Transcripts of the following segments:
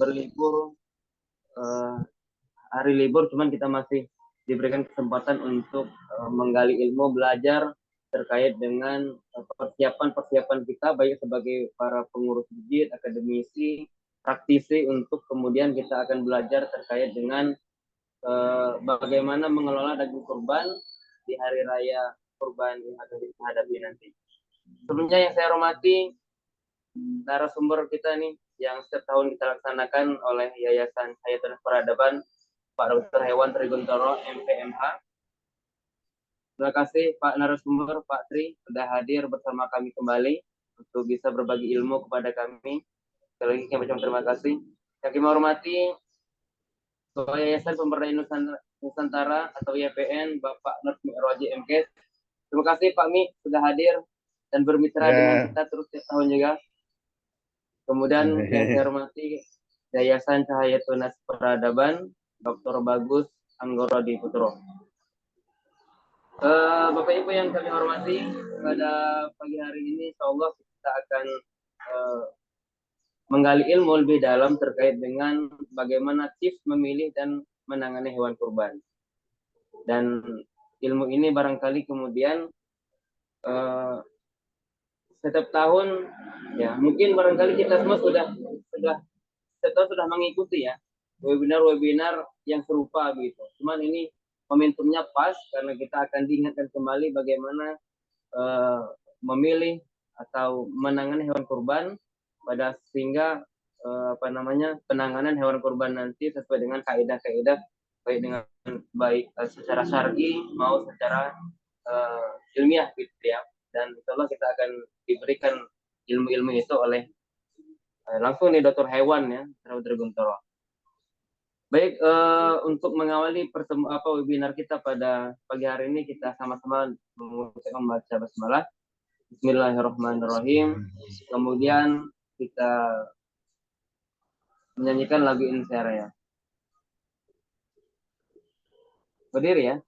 berlibur, hari libur, cuman kita masih diberikan kesempatan untuk menggali ilmu, belajar terkait dengan persiapan kita baik sebagai para pengurus masjid, akademisi, praktisi, untuk kemudian kita akan belajar terkait dengan bagaimana mengelola daging kurban di hari raya kurban yang akan kita hadapi nanti. Sebelumnya yang saya hormati narasumber kita nih yang setiap tahun kita laksanakan oleh Yayasan Hayatul Peradaban, Pak Dr. Hewan Triguntoro, MPMH. Terima kasih Pak narasumber, Pak Tri, sudah hadir bersama kami kembali untuk bisa berbagi ilmu kepada kami. Sekali lagi kami ucapkan terima kasih. Yang kami hormati Ketua Yayasan Pemberdayaan Nusantara atau YPN, Bapak Nur Mi'roji MKes. Terima kasih Pak Mi sudah hadir dan bermitra dengan kita terus setiap tahun juga. Kemudian yang saya hormati Yayasan Cahaya Tunas Peradaban, Dr. Bagus Anggoro di Putro. Bapak Ibu yang kami hormati, pada pagi hari ini insyaallah kita akan menggali ilmu lebih dalam terkait dengan bagaimana tips memilih dan menangani hewan kurban. Dan ilmu ini barangkali kemudian setiap tahun ya mungkin barangkali kita semua sudah mengikuti ya webinar yang serupa gitu. Cuman ini momentumnya pas karena kita akan diingatkan kembali bagaimana memilih atau menangani hewan kurban pada sehingga penanganan hewan kurban nanti sesuai dengan kaidah-kaidah baik secara syar'i maupun secara ilmiah gitu ya. Dan insyaallah kita akan diberikan ilmu-ilmu itu oleh langsung nih Dr. Hewan ya, Dr. Guntoro. Baik, untuk mengawali webinar kita pada pagi hari ini, kita sama-sama membaca basmalah. Bismillahirrahmanirrahim. Kemudian kita menyanyikan lagu Insyara. Berdiri ya.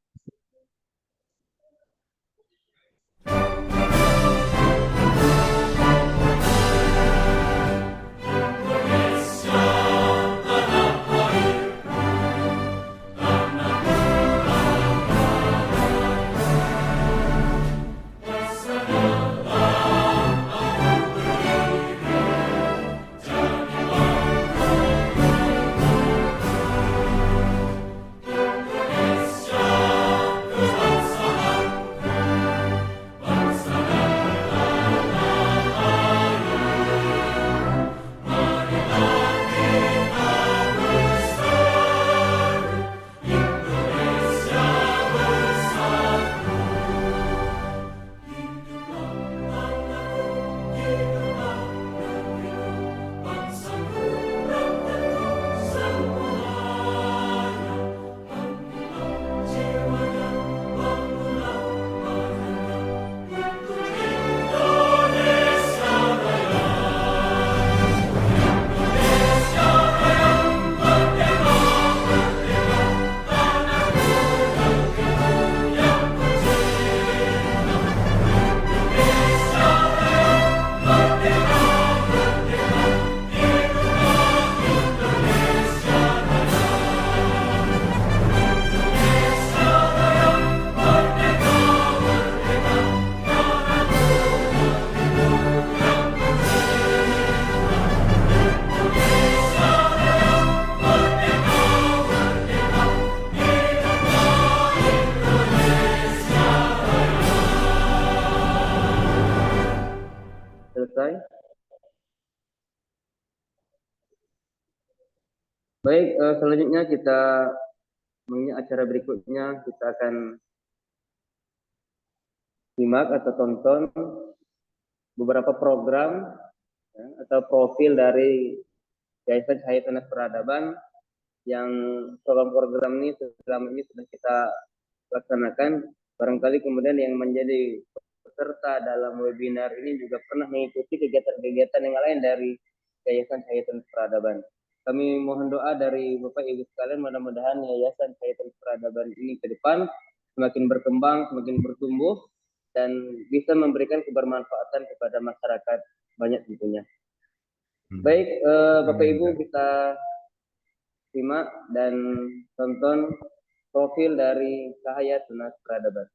Selesai. Baik, selanjutnya kita mengingat acara berikutnya, kita akan simak atau tonton beberapa program ya, atau profil dari Yayasan Cahaya Tunas Peradaban yang program-program ini selama ini sudah kita laksanakan. Barangkali kemudian yang menjadi peserta dalam webinar ini juga pernah mengikuti kegiatan-kegiatan yang lain dari Yayasan Cahaya Tunas Peradaban. Kami mohon doa dari Bapak Ibu sekalian, mudah-mudahan Yayasan Cahaya Tunas Peradaban ini ke depan semakin berkembang, semakin bertumbuh, dan bisa memberikan kebermanfaatan kepada masyarakat banyak tentunya. Baik, Bapak Ibu, kita simak dan tonton profil dari Cahaya Tunas Peradaban.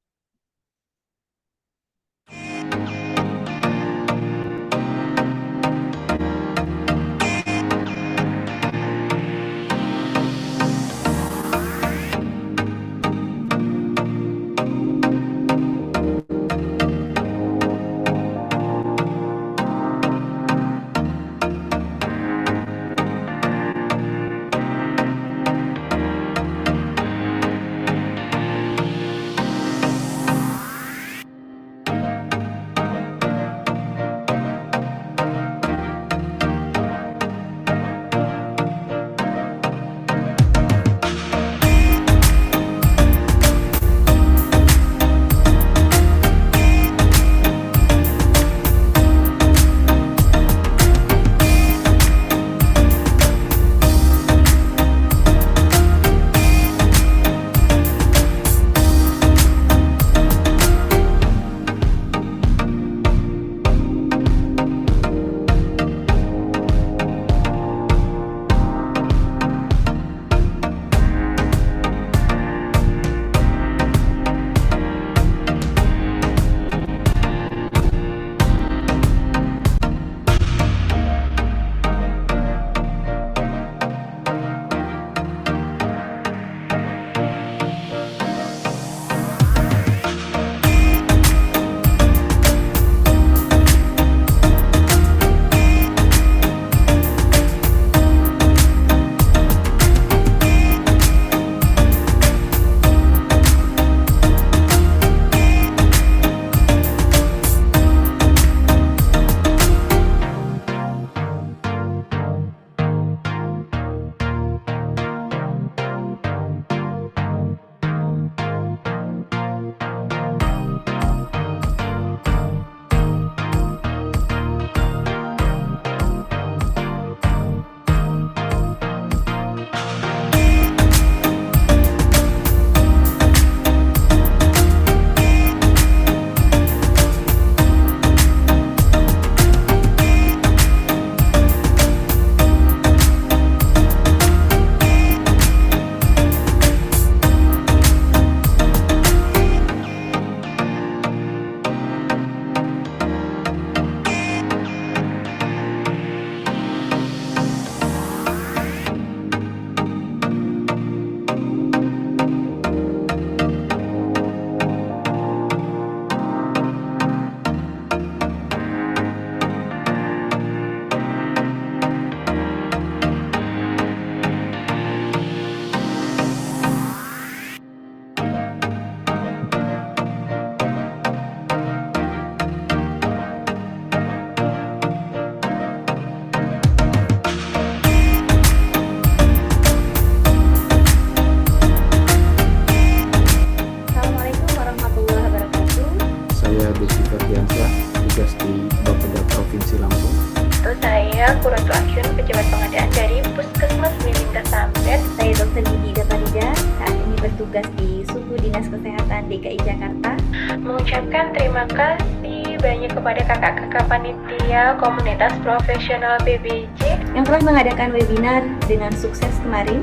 Assalamualaikum warahmatullahi wabarakatuh. Saya Desi Ferdiansyah, tugas di Bapeda Provinsi Lampung. Saya Kuratu Action, pejabat pengadaan dari Puskesmas Milinda Sambet. Saya Dr. Didi Gafarida, saat ini bertugas di Suku Dinas Kesehatan DKI Jakarta. Mengucapkan terima kasih banyak kepada kakak-kakak panitia komunitas profesional PBJ yang telah mengadakan webinar dengan sukses kemarin.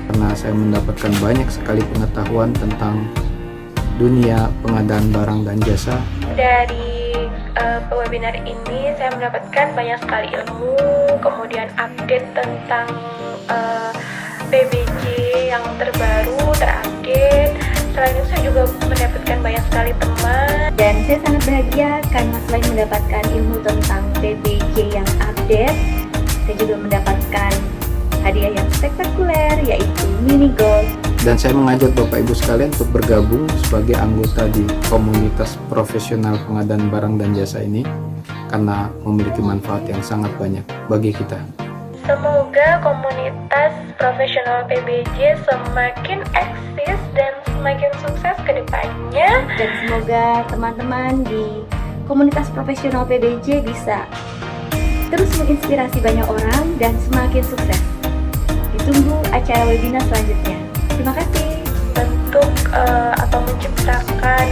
Karena saya mendapatkan banyak sekali pengetahuan tentang dunia pengadaan barang dan jasa. Dari webinar ini saya mendapatkan banyak sekali ilmu, kemudian update tentang PBJ yang terbaru, terupdate. Selain itu saya juga mendapatkan banyak sekali teman. Dan saya sangat bahagia karena selain mendapatkan ilmu tentang PBJ yang update, saya juga mendapatkan hadiah yang spektakuler, yaitu mini gold. Dan saya mengajak Bapak Ibu sekalian untuk bergabung sebagai anggota di komunitas profesional pengadaan barang dan jasa ini karena memiliki manfaat yang sangat banyak bagi kita. Semoga komunitas profesional PBJ semakin eksis dan semakin sukses ke depannya. Dan semoga teman-teman di komunitas profesional PBJ bisa terus menginspirasi banyak orang dan semakin sukses. Ditunggu acara webinar selanjutnya. Terima kasih. Bentuk atau menciptakan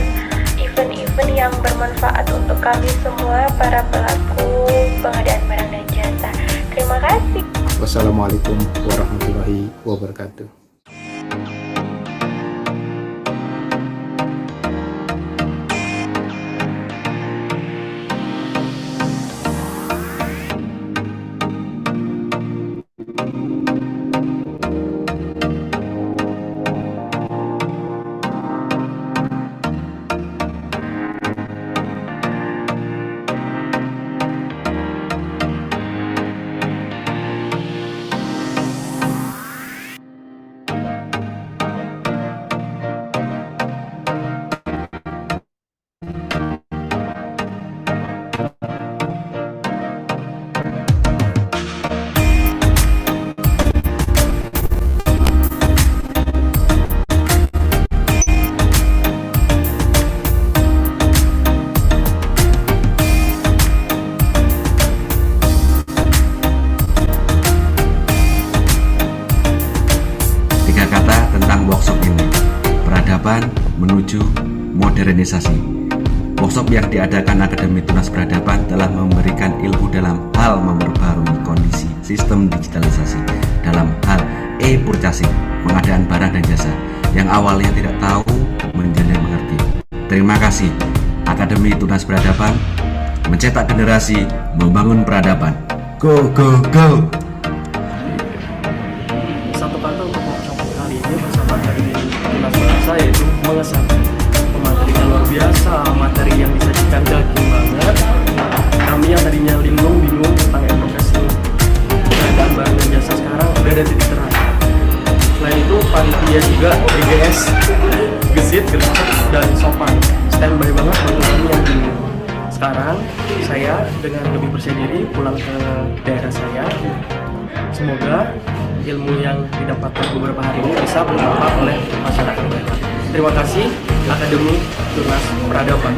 event-event yang bermanfaat untuk kami semua para pelaku pengadaan barang dan jasa. Terima Terima kasih. Wassalamualaikum warahmatullahi wabarakatuh. Tiga kata tentang workshop ini: peradaban menuju modernisasi. Workshop yang diadakan Akademi Tunas Peradaban telah memberikan ilmu dalam hal memperbarui kondisi sistem digitalisasi dalam hal e-purchasing, pengadaan barang dan jasa, yang awalnya tidak tahu menjadi mengerti. Terima kasih Akademi Tunas Peradaban, mencetak generasi, membangun peradaban. Go go go! Satu kata untuk workshop kali ini bersama dari Tunas Bahasa yaitu mengesankan. Materinya luar biasa, materi yang disajikan daging banget. Kami yang tadinya bingung tentang profesi pengadaan barang dan jasa sekarang udah ada titik terang. Selain itu panitia juga BGS, gesit, gercep, dan sopan. Standby banget buat kami yang bingung. Sekarang saya dengan lebih percaya diri pulang ke daerah saya. Semoga ilmu yang didapatkan beberapa hari ini bisa bermanfaat oleh masyarakat banyak. Terima kasih Akademi Tunas Peradaban.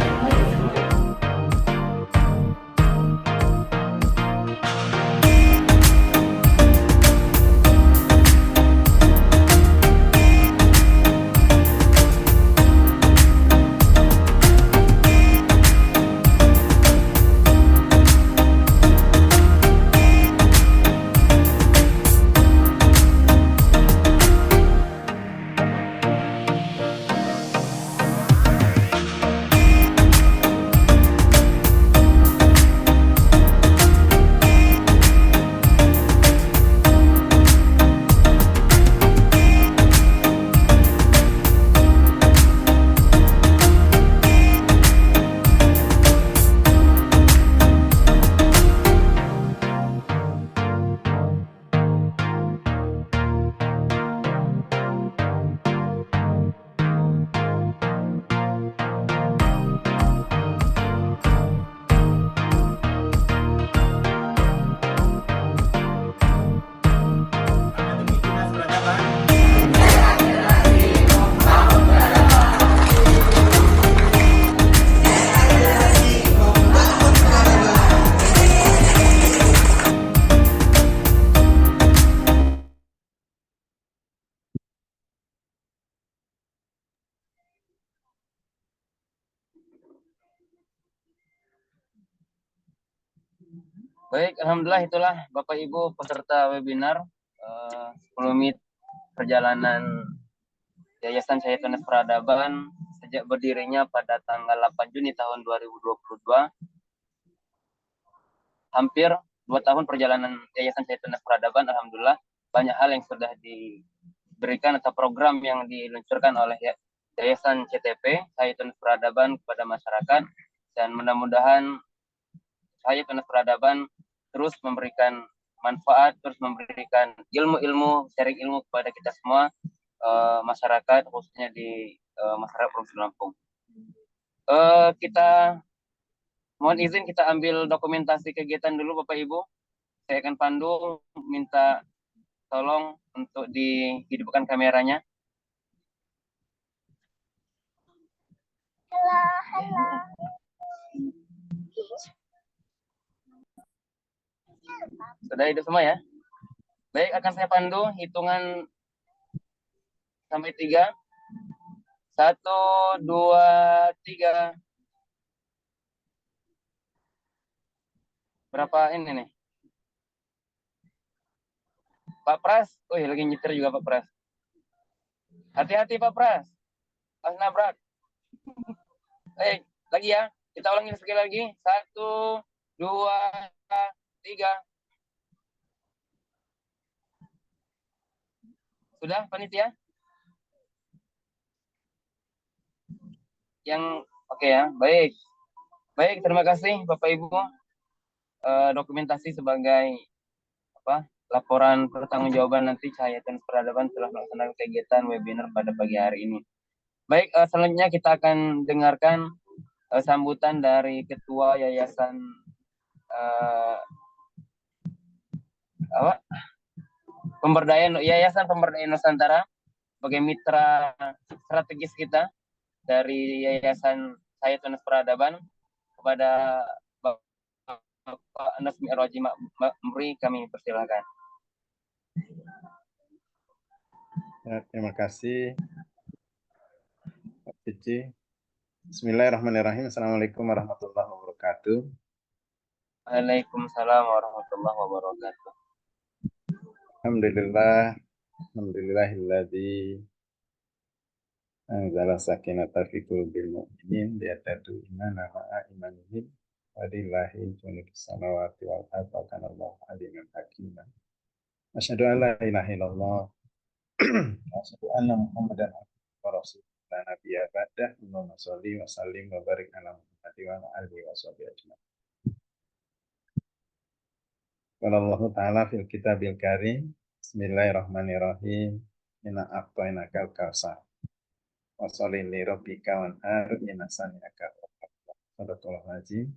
Baik, alhamdulillah itulah Bapak Ibu peserta webinar 10 menit perjalanan Yayasan Cahaya Tunas Peradaban sejak berdirinya pada tanggal 8 Juni tahun 2022. Hampir 2 tahun perjalanan Yayasan Cahaya Tunas Peradaban, alhamdulillah banyak hal yang sudah diberikan atau program yang diluncurkan oleh Yayasan CTP Cahaya Tunas Peradaban kepada masyarakat, dan mudah-mudahan Cahaya Tunas Peradaban terus memberikan manfaat, terus memberikan ilmu-ilmu, sharing ilmu kepada kita semua, masyarakat, khususnya di masyarakat Provinsi Lampung. Kita mohon izin kita ambil dokumentasi kegiatan dulu Bapak Ibu. Saya akan pandu, minta tolong untuk dihidupkan kameranya. Halo. Sudah hidup semua ya? Baik, akan saya pandu hitungan sampai 3. 1, 2, 3. Berapa ini nih? Pak Pras, lagi nyetir juga Pak Pras. Hati-hati Pak Pras, pas nabrak. Lagi ya, kita ulangi sekali lagi. 1, 2, 3. Sudah, panitia? Yang oke ya, baik. Baik, terima kasih Bapak Ibu. Dokumentasi sebagai laporan pertanggungjawaban nanti Cahaya Tenis Peradaban telah melaksanakan kegiatan webinar pada pagi hari ini. Baik, selanjutnya kita akan dengarkan sambutan dari Ketua Yayasan Yayasan Pemberdayaan Nusantara sebagai mitra strategis kita dari Yayasan Cahaya Tenis Peradaban kepada Bapak Anas Mi'raji Ma'muri, kami persilahkan. Ya, terima kasih Pak Cici. Bismillahirrahmanirrahim. Assalamualaikum warahmatullahi wabarakatuh. Waalaikumsalam warahmatullahi wabarakatuh. Alhamdulillahilladzi anzala sakinata fi qulubil mu'minin liyadadu imana ma'a imanihim wa lillahi junudus samawati wal ardi wa kana Allahu aliman hakima. Asyhadu an la ilaha illallah wa asyhadu anna Muhammadan abduhu wa rasuluh la nabiyya ba'dah. Allahumma sholli wa sallim wa barik ala Muhammadin wa ala alihi wa sahbihi ajmain. Qala Allah Ta'ala fil kitabil karim. Bismillahirrahmanirrahim. Inna a'tainakal kautsar. Wa sholli li rabbika wanhar inna saniyaka Sadaqallahu azim.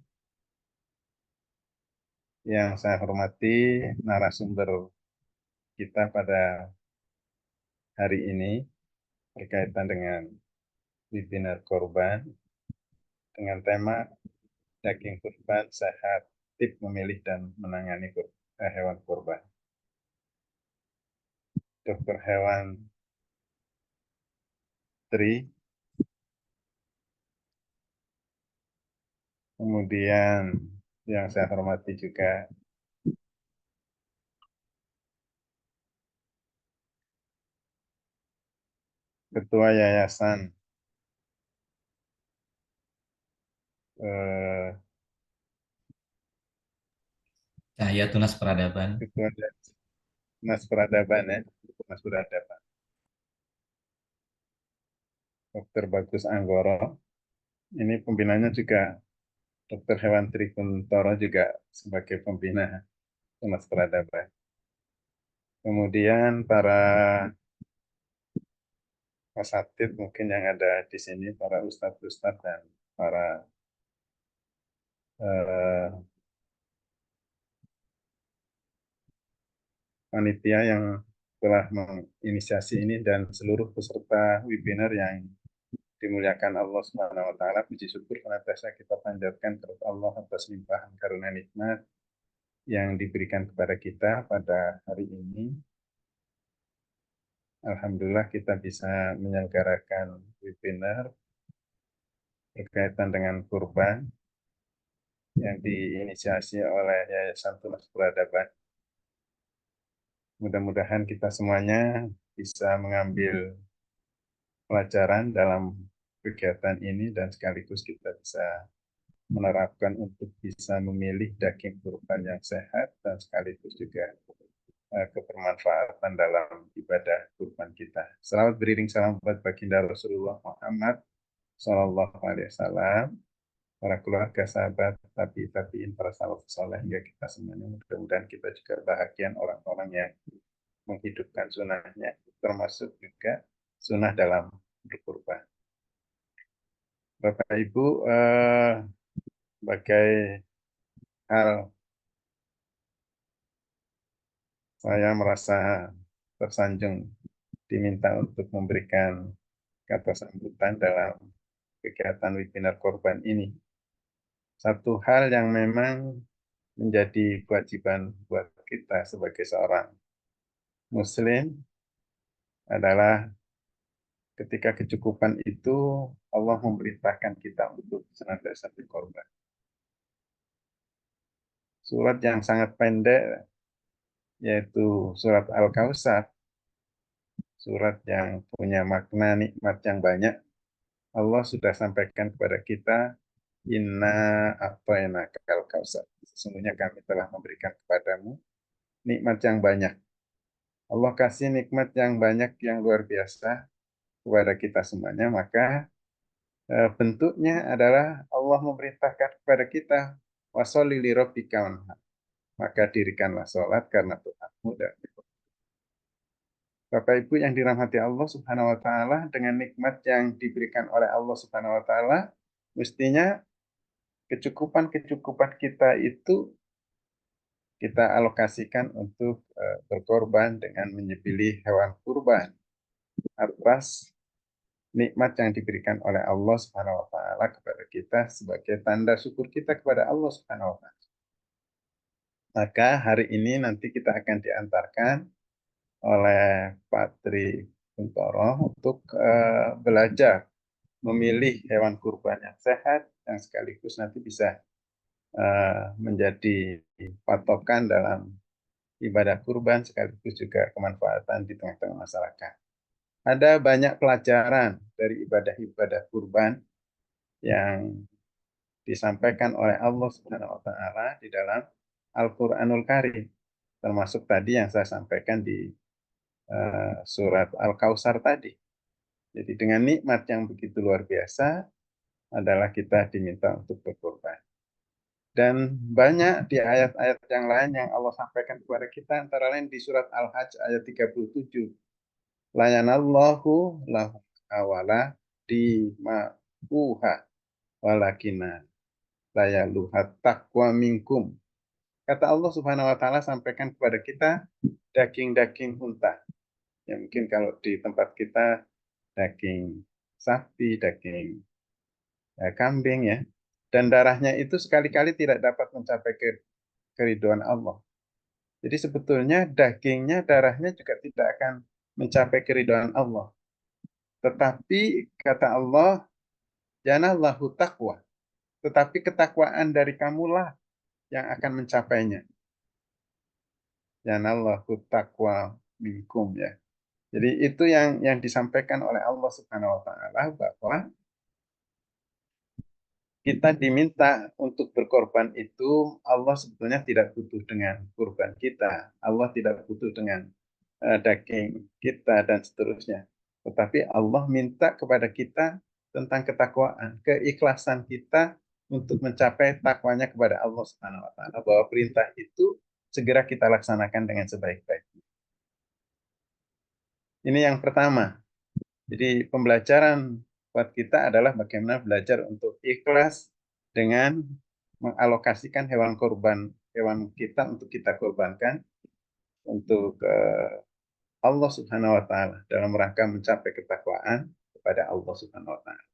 Yang saya hormati narasumber kita pada hari ini berkaitan dengan webinar korban dengan tema daging kurban sehat, tip memilih dan menangani hewan kurban. Dokter hewan Tri, kemudian yang saya hormati juga Ketua Yayasan Cahaya Tunas Peradaban. Ketua Tunas Peradaban ya, Tunas Peradaban. Dr. Bagus Anggoro. Ini pembinanya juga Dr. Hewan Trikuntoro juga sebagai pembina Tunas Peradaban. Kemudian para asatidz mungkin yang ada di sini, para ustadz-ustadz dan para panitia yang telah menginisiasi ini dan seluruh peserta webinar yang dimuliakan Allah Subhanahu wa taala. Puji syukur senantiasa kita panjatkan kepada Allah atas limpahan karunia nikmat yang diberikan kepada kita pada hari ini. Alhamdulillah kita bisa menyelenggarakan webinar berkaitan dengan kurban yang diinisiasi oleh Yayasan Tunas Peradaban. Mudah-mudahan kita semuanya bisa mengambil pelajaran dalam kegiatan ini dan sekaligus kita bisa menerapkan untuk bisa memilih daging kurban yang sehat dan sekaligus juga kebermanfaatan dalam ibadah kurban kita. Selamat beriring salam buat baginda Rasulullah Muhammad Sallallahu Alaihi Wasallam, para keluarga, sahabat, tabi'in, para salafus saleh hingga kita semuanya. Mudah-mudahan kita juga bahagian orang-orang yang menghidupkan sunnahnya, termasuk juga sunnah dalam berkurban. Bapak Ibu, sebagai hal saya merasa tersanjung diminta untuk memberikan kata sambutan dalam kegiatan webinar korban ini. Satu hal yang memang menjadi kewajiban buat kita sebagai seorang Muslim adalah ketika kecukupan itu Allah memerintahkan kita untuk senantiasa berkorban. Surat yang sangat pendek yaitu surat Al-Kautsar, surat yang punya makna nikmat yang banyak. Allah sudah sampaikan kepada kita, inna a'tainaka al-kautsar. Sesungguhnya kami telah memberikan kepadamu nikmat yang banyak. Allah kasih nikmat yang banyak, yang luar biasa kepada kita semuanya, maka bentuknya adalah Allah memerintahkan kepada kita, washolli li rabbika wanhar. Maka dirikanlah sholat karena Tuhanmu. Dan Bapak Ibu yang dirahmati Allah Subhanahu wa taala, dengan nikmat yang diberikan oleh Allah Subhanahu wa taala, mestinya kecukupan-kecukupan kita itu kita alokasikan untuk berkorban dengan menyembelih hewan kurban atas nikmat yang diberikan oleh Allah Subhanahu wa taala kepada kita sebagai tanda syukur kita kepada Allah Subhanahu wa taala. Maka hari ini nanti kita akan diantarkan oleh Pak Tri Kuntoro untuk belajar memilih hewan kurban yang sehat, yang sekaligus nanti bisa menjadi patokan dalam ibadah kurban, sekaligus juga kemanfaatan di tengah-tengah masyarakat. Ada banyak pelajaran dari ibadah-ibadah kurban yang disampaikan oleh Allah Subhanahu wa taala di dalam Al-Qur'anul Karim, termasuk tadi yang saya sampaikan di surat Al-Kautsar tadi. Jadi dengan nikmat yang begitu luar biasa adalah kita diminta untuk berkorban. Dan banyak di ayat-ayat yang lain yang Allah sampaikan kepada kita, antara lain di surat Al-Hajj ayat 37. La yanallahu lahu awala dima'uha walakina la yaluhat taqwa minkum. Kata Allah Subhanahu wa taala sampaikan kepada kita daging-daging unta. Ya mungkin kalau di tempat kita daging sapi, daging kambing ya. Dan darahnya itu sekali-kali tidak dapat mencapai keridhaan Allah. Jadi sebetulnya dagingnya, darahnya juga tidak akan mencapai keridhaan Allah. Tetapi kata Allah, janallahu taqwa. Tetapi ketakwaan dari kamulah yang akan mencapainya. Janallahu taqwa minkum ya. Jadi itu yang disampaikan oleh Allah Subhanahu wa taala, bahwa kita diminta untuk berkorban itu, Allah sebetulnya tidak butuh dengan kurban kita. Allah tidak butuh dengan daging kita dan seterusnya. Tetapi Allah minta kepada kita tentang ketakwaan, keikhlasan kita untuk mencapai takwanya kepada Allah Subhanahu wa taala, bahwa perintah itu segera kita laksanakan dengan sebaik-baiknya. Ini yang pertama. Jadi pembelajaran buat kita adalah bagaimana belajar untuk ikhlas dengan mengalokasikan hewan kita untuk kita korbankan untuk Allah Subhanahu wa taala dalam rangka mencapai ketakwaan kepada Allah Subhanahu wa taala.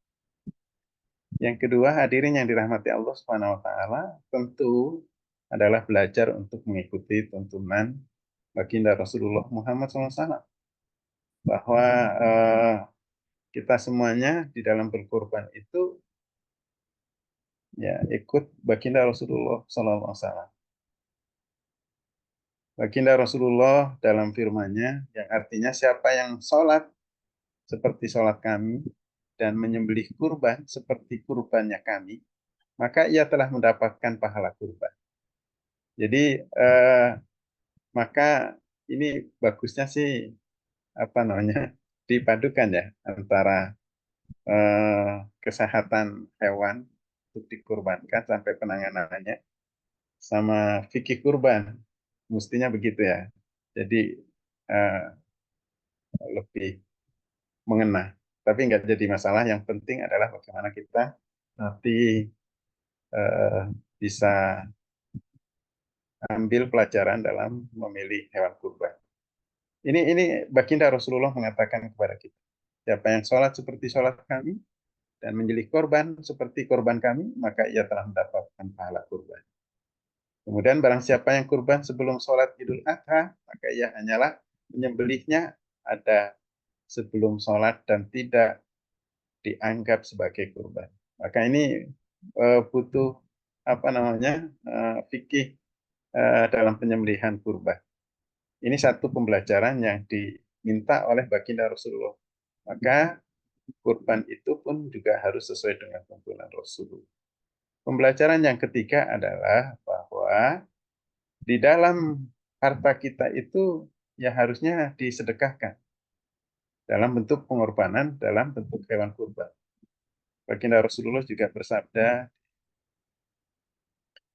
Yang kedua, hadirin yang dirahmati Allah Subhanahu wa taala, tentu adalah belajar untuk mengikuti tuntunan baginda Rasulullah Muhammad SAW, bahwa kita semuanya di dalam berkorban itu ya ikut baginda Rasulullah SAW. Baginda Rasulullah dalam firman-Nya yang artinya siapa yang sholat seperti sholat kami dan menyembelih kurban seperti kurbannya kami, maka ia telah mendapatkan pahala kurban. Jadi maka ini bagusnya sih dipadukan ya antara kesehatan hewan untuk dikurbankan sampai penanganannya sama fikih kurban, mestinya begitu ya. Jadi lebih mengena, tapi nggak jadi masalah. Yang penting adalah bagaimana kita nanti bisa ambil pelajaran dalam memilih hewan kurban. Ini baginda Rasulullah mengatakan kepada kita, siapa yang sholat seperti sholat kami dan menyembelih korban seperti korban kami, maka ia telah mendapatkan pahala kurban. Kemudian barang siapa yang kurban sebelum sholat Idul Adha, maka ia hanyalah menyembelihnya ada sebelum sholat dan tidak dianggap sebagai kurban. Maka ini butuh fikih dalam penyembelihan kurban. Ini satu pembelajaran yang diminta oleh baginda Rasulullah. Maka kurban itu pun juga harus sesuai dengan tuntunan Rasulullah. Pembelajaran yang ketiga adalah bahwa di dalam harta kita itu ya harusnya disedekahkan dalam bentuk pengorbanan, dalam bentuk hewan kurban. Baginda Rasulullah juga bersabda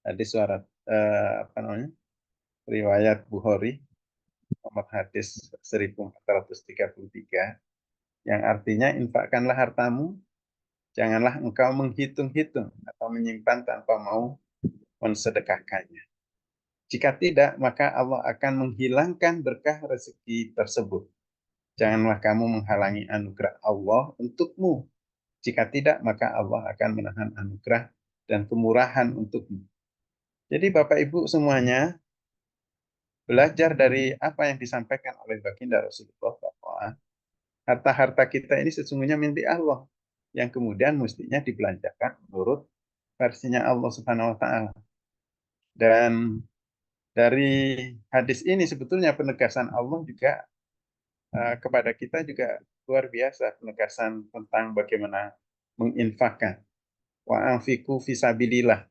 hadis suara apa namanya? Riwayat Bukhari nomor hadis 1433 yang artinya infakkanlah hartamu, janganlah engkau menghitung-hitung atau menyimpan tanpa mau mensedekahkannya. Jika tidak, maka Allah akan menghilangkan berkah rezeki tersebut. Janganlah kamu menghalangi anugerah Allah untukmu. Jika tidak, maka Allah akan menahan anugerah dan kemurahan untukmu. Jadi Bapak Ibu semuanya, belajar dari apa yang disampaikan oleh baginda Rasulullah bahwa harta-harta kita ini sesungguhnya milik Allah yang kemudian mestinya dibelanjakan menurut versinya Allah Subhanahu wa taala. Dan dari hadis ini sebetulnya penegasan Allah juga kepada kita juga luar biasa, penegasan tentang bagaimana menginfakkan. Wa anfiqu fisabilillah.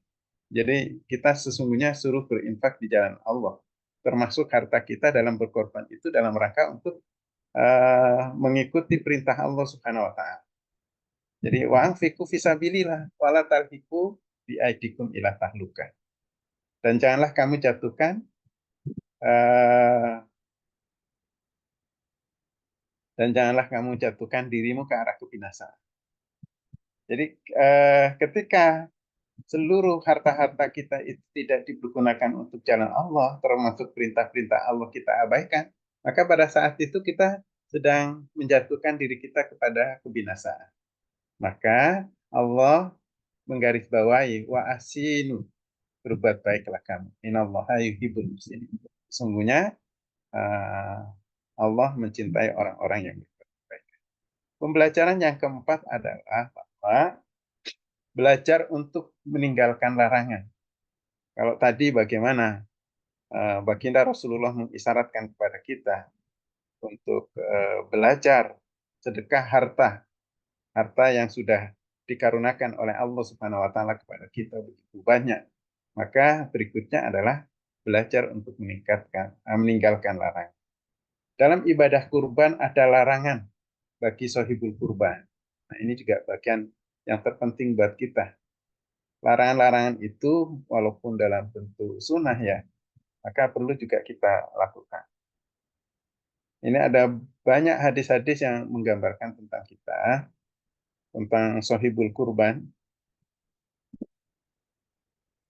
Jadi kita sesungguhnya suruh berinfak di jalan Allah, termasuk harta kita dalam berkorban itu dalam rangka untuk mengikuti perintah Allah Subhanahu wa taala. Jadi wa anfiqu fisabilillah wala tarhiqu bi aidikum ila tahlukah. Dan janganlah kamu jatuhkan dirimu ke arah kebinasaan. Jadi ketika seluruh harta-harta kita itu tidak digunakan untuk jalan Allah, termasuk perintah-perintah Allah kita abaikan, maka pada saat itu kita sedang menjatuhkan diri kita kepada kebinasaan. Maka Allah menggarisbawahi wa asinu, berbuat baiklah kamu. Innallaha yuhibbul muhsinin. Sesungguhnya Allah mencintai orang-orang yang berbuat baik. Pembelajaran yang keempat adalah bahwa belajar untuk meninggalkan larangan. Kalau tadi bagaimana baginda Rasulullah mengisyaratkan kepada kita untuk belajar sedekah harta yang sudah dikarunakan oleh Allah Subhanahu wa taala kepada kita begitu banyak. Maka berikutnya adalah belajar untuk meninggalkan larangan. Dalam ibadah kurban ada larangan bagi sohibul kurban. Nah, ini juga bagian yang terpenting buat kita. Larangan-larangan itu walaupun dalam bentuk sunnah ya, maka perlu juga kita lakukan. Ini ada banyak hadis-hadis yang menggambarkan tentang kita, tentang sohibul kurban.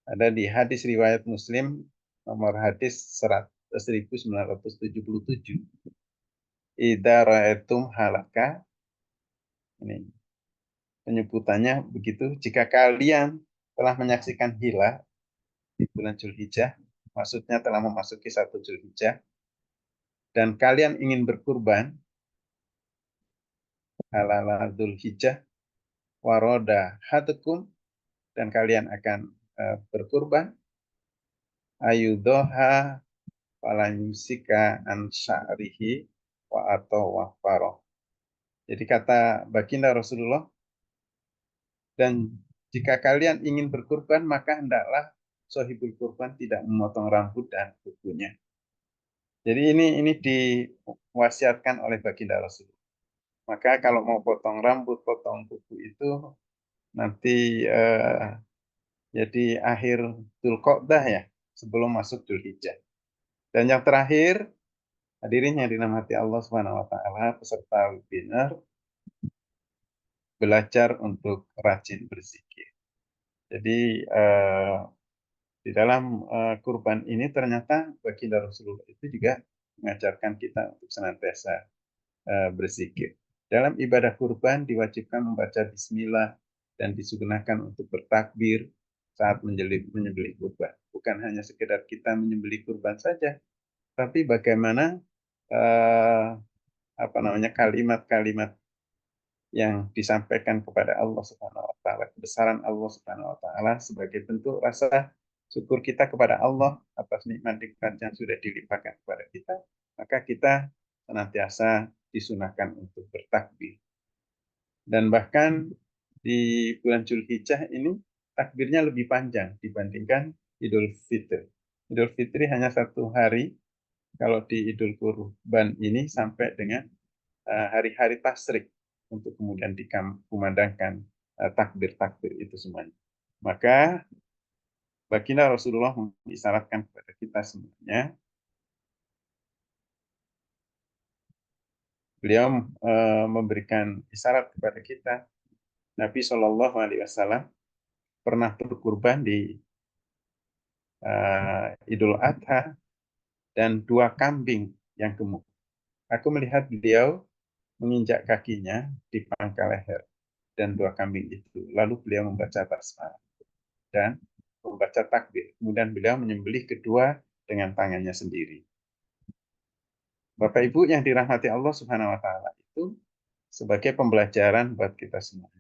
Ada di hadis riwayat Muslim nomor hadis 1977. Idza ra'aitum halaka. Ini penyebutannya begitu, jika kalian telah menyaksikan hilal di bulan Zulhijjah, maksudnya telah memasuki 1 Zulhijjah, dan kalian ingin berkurban, halal Zulhijjah, waroda hatukum, dan kalian akan berkurban, ayudoha falanyusika an sya'rihi wa atau wafaro. Jadi kata baginda Rasulullah, dan jika kalian ingin berkurban, maka hendaklah sohibul kurban tidak memotong rambut dan kukunya. Jadi ini diwasiatkan oleh baginda Rasulullah. Maka kalau mau potong rambut, potong kuku itu nanti jadi akhir Dzulqa'dah ya, sebelum masuk Dzulhijjah. Dan yang terakhir, hadirin yang dirahmati Allah Subhanahu wa taala, peserta webinar, belajar untuk rajin berzikir. Jadi di dalam kurban ini ternyata baginda Rasulullah itu juga mengajarkan kita untuk senantiasa berzikir. Dalam ibadah kurban diwajibkan membaca bismillah dan disunnahkan untuk bertakbir saat menyembelih kurban. Bukan hanya sekedar kita menyembelih kurban saja, tapi bagaimana kalimat-kalimat yang disampaikan kepada Allah Subhanahu wa taala, kebesaran Allah Subhanahu wa taala sebagai bentuk rasa syukur kita kepada Allah atas nikmat-nikmat yang sudah dilimpahkan kepada kita, maka kita senantiasa disunahkan untuk bertakbir. Dan bahkan di bulan Zulhijjah ini takbirnya lebih panjang dibandingkan Idul Fitri. Idul Fitri hanya 1 hari, kalau di Idul Kurban ini sampai dengan hari-hari tasyrik untuk kemudian dikumandangkan takbir-takbir itu semuanya. Maka baginda Rasulullah mengisyaratkan kepada kita semuanya. Beliau memberikan isyarat kepada kita. Nabi Shallallahu Alaihi Wasallam pernah berkurban di Idul Adha dan 2 kambing yang gemuk. Aku melihat beliau menginjak kakinya di pangkal leher dan 2 kambing itu. Lalu beliau membaca basmalah dan membaca takbir. Kemudian beliau menyembelih kedua dengan tangannya sendiri. Bapak Ibu yang dirahmati Allah Subhanahu wa taala, itu sebagai pembelajaran buat kita semua.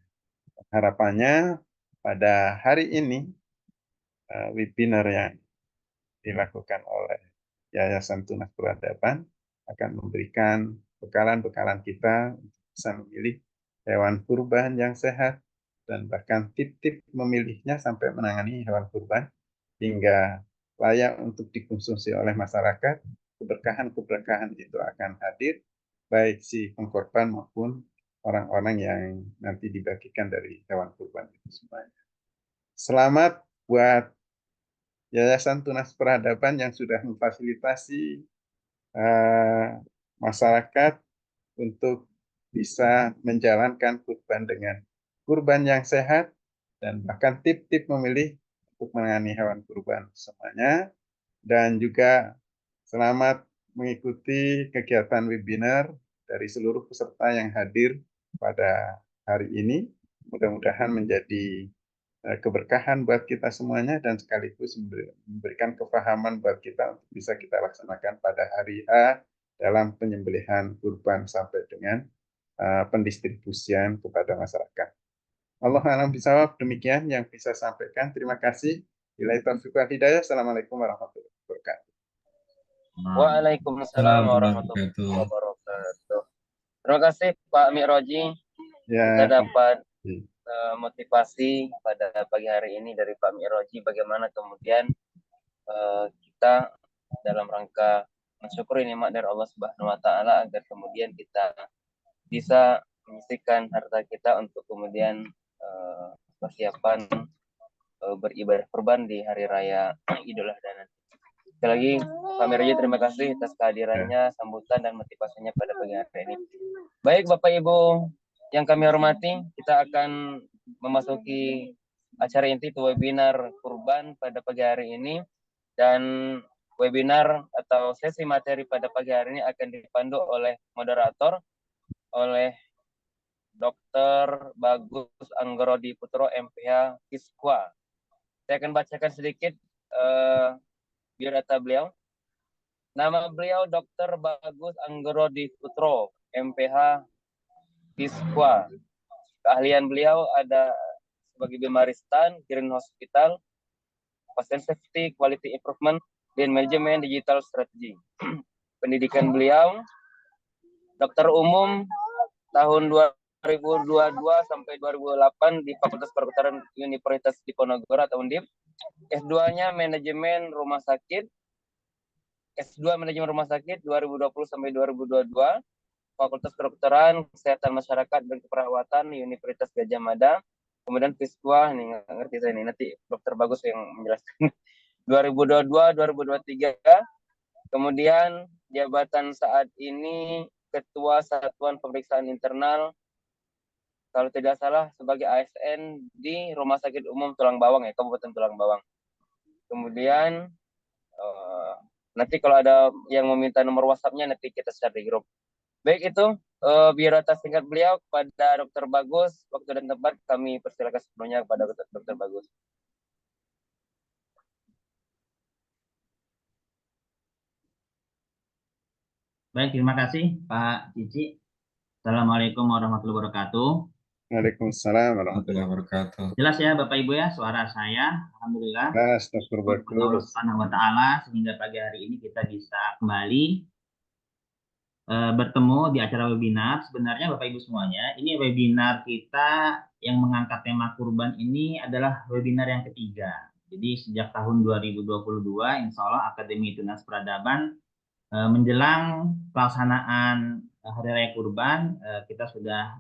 Harapannya pada hari ini webinar yang dilakukan oleh Yayasan Tunas Peradaban akan memberikan bekalan-bekalan kita untuk bisa memilih hewan kurban yang sehat dan bahkan tip-tip memilihnya sampai menangani hewan kurban hingga layak untuk dikonsumsi oleh masyarakat. Keberkahan-keberkahan itu akan hadir baik si pengkorban maupun orang-orang yang nanti dibagikan dari hewan kurban itu semuanya. Selamat buat Yayasan Tunas Peradaban yang sudah memfasilitasi masyarakat untuk bisa menjalankan kurban dengan kurban yang sehat dan bahkan tip-tip memilih untuk menangani hewan kurban semuanya. Dan juga selamat mengikuti kegiatan webinar dari seluruh peserta yang hadir pada hari ini. Mudah-mudahan menjadi keberkahan buat kita semuanya dan sekaligus memberikan kefahaman buat kita untuk bisa kita laksanakan pada hari H dalam penyembelihan kurban sampai dengan pendistribusian kepada masyarakat. Allah alam bisawab, demikian yang bisa sampaikan. Terima kasih. Billahi taufiq wal hidayah. Assalamualaikum warahmatullahi wabarakatuh. Waalaikumsalam warahmatullahi wabarakatuh. Terima kasih Pak Mi'roji. Kita dapat motivasi pada pagi hari ini dari Pak Mi'roji bagaimana kemudian kita dalam rangka mensyukuri nikmat dari Allah Subhanahu wa taala agar kemudian kita bisa menyisihkan harta kita untuk kemudian persiapan beribadah kurban di hari raya Idul Adha nanti. Sekali lagi Pak Mi'roji terima kasih atas kehadirannya, sambutan dan motivasinya pada pagi hari ini. Baik Bapak Ibu yang kami hormati, kita akan memasuki acara inti webinar kurban pada pagi hari ini, dan webinar atau sesi materi pada pagi hari ini akan dipandu oleh moderator, oleh Dr. Bagus Anggrodi Putro MPH Fiskwa. Saya akan bacakan sedikit biodata beliau. Nama beliau Dr. Bagus Anggrodi Putro MPH Fiskwa. Keahlian beliau ada sebagai bimaristan, Green Hospital, Patient Safety, Quality Improvement, dan Manajemen Digital Strategy. Pendidikan beliau dokter umum tahun 2022 sampai 2008 di Fakultas Kedokteran Universitas Diponegoro atau Undip. S2-nya Manajemen Rumah Sakit. S2 Manajemen Rumah Sakit 2020 sampai 2022. Fakultas Kedokteran Kesehatan Masyarakat dan Keperawatan Universitas Gadjah Mada. Kemudian Fiskwa, ini nggak ngerti saya ini, nanti Dokter Bagus yang menjelaskan. 2022-2023. Kemudian jabatan saat ini Ketua Satuan Pemeriksaan Internal, kalau tidak salah sebagai ASN di Rumah Sakit Umum Tulang Bawang ya, Kabupaten Tulang Bawang. Kemudian nanti kalau ada yang meminta nomor WhatsApp-nya nanti kita share di grup. Baik, itu biodata singkat beliau kepada Dr. Bagus. Waktu dan tempat kami persilakan sepenuhnya kepada Dr. Bagus. Baik, terima kasih Pak Cici. Assalamualaikum warahmatullahi wabarakatuh. Waalaikumsalam warahmatullahi warahmatullahi wabarakatuh. Jelas ya Bapak Ibu ya suara saya. Alhamdulillah. wabarakatuh. Syukur kepada Allah Subhanahu wa taala sehingga pagi hari ini kita bisa kembali bertemu di acara webinar. Sebenarnya Bapak Ibu semuanya, ini webinar kita yang mengangkat tema kurban ini adalah webinar yang ketiga. Jadi sejak tahun 2022, insya Allah Akademi Tunas Peradaban menjelang pelaksanaan Hari Raya Kurban, kita sudah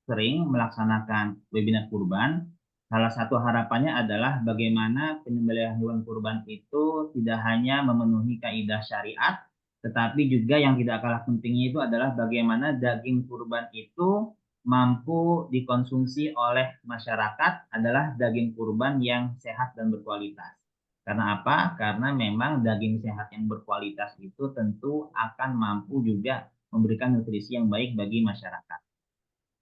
sering melaksanakan webinar kurban. Salah satu harapannya adalah bagaimana penyembelihan hewan kurban itu tidak hanya memenuhi kaidah syariat, tetapi juga yang tidak kalah pentingnya itu adalah bagaimana daging kurban itu mampu dikonsumsi oleh masyarakat adalah daging kurban yang sehat dan berkualitas. Karena apa? Karena memang daging sehat yang berkualitas itu tentu akan mampu juga memberikan nutrisi yang baik bagi masyarakat.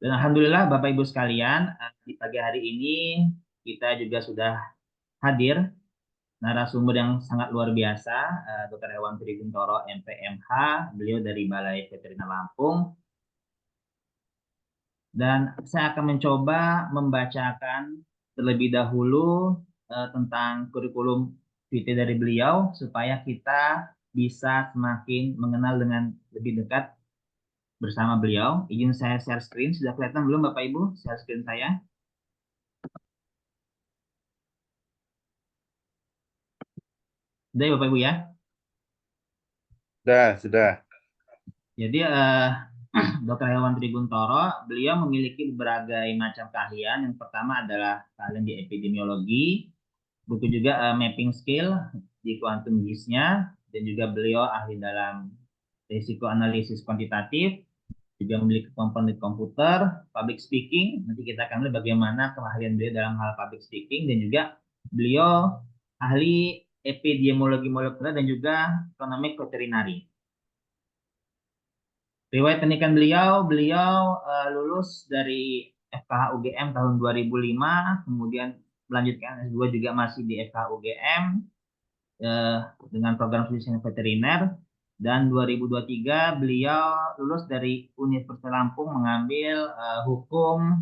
Dan Alhamdulillah Bapak Ibu sekalian, di pagi hari ini kita juga sudah hadir narasumber yang sangat luar biasa, Dr. Hewan Triguntoro, MPMH, beliau dari Balai Veteriner Lampung. Dan saya akan mencoba membacakan terlebih dahulu tentang kurikulum vitae dari beliau supaya kita bisa semakin mengenal dengan lebih dekat bersama beliau. Izin saya share screen. Sudah kelihatan belum Bapak Ibu share screen saya? Sudah ya Bapak Ibu ya? Sudah. Jadi Dr. Hewan Triguntoro, beliau memiliki berbagai macam keahlian. Yang pertama adalah keahlian di epidemiologi, buku juga mapping skill di quantum GIS-nya, dan juga beliau ahli dalam risiko analisis kuantitatif, juga memiliki komponen komputer, public speaking. Nanti kita akan lihat bagaimana keahlian beliau dalam hal public speaking, dan juga beliau ahli epidemiologi molekuler dan juga ekonomi veterinari. Riwayat pendidikan beliau lulus dari FKH UGM tahun 2005, kemudian melanjutkan S2 juga masih di FKH UGM dengan program studi veteriner, dan 2023 beliau lulus dari Universitas Lampung mengambil hukum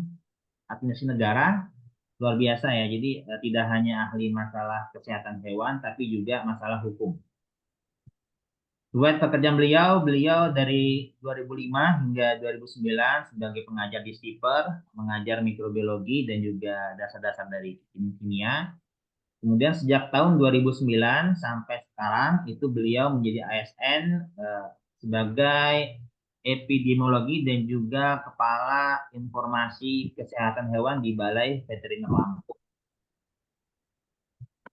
administrasi negara. Luar biasa ya, jadi tidak hanya ahli masalah kesehatan hewan, tapi juga masalah hukum. Riwayat pekerjaan beliau dari 2005 hingga 2009 sebagai pengajar di Stiper, mengajar mikrobiologi dan juga dasar-dasar dari kimia. Kemudian sejak tahun 2009 sampai sekarang itu beliau menjadi ASN sebagai epidemiologi dan juga kepala informasi kesehatan hewan di Balai Veteriner Lampung.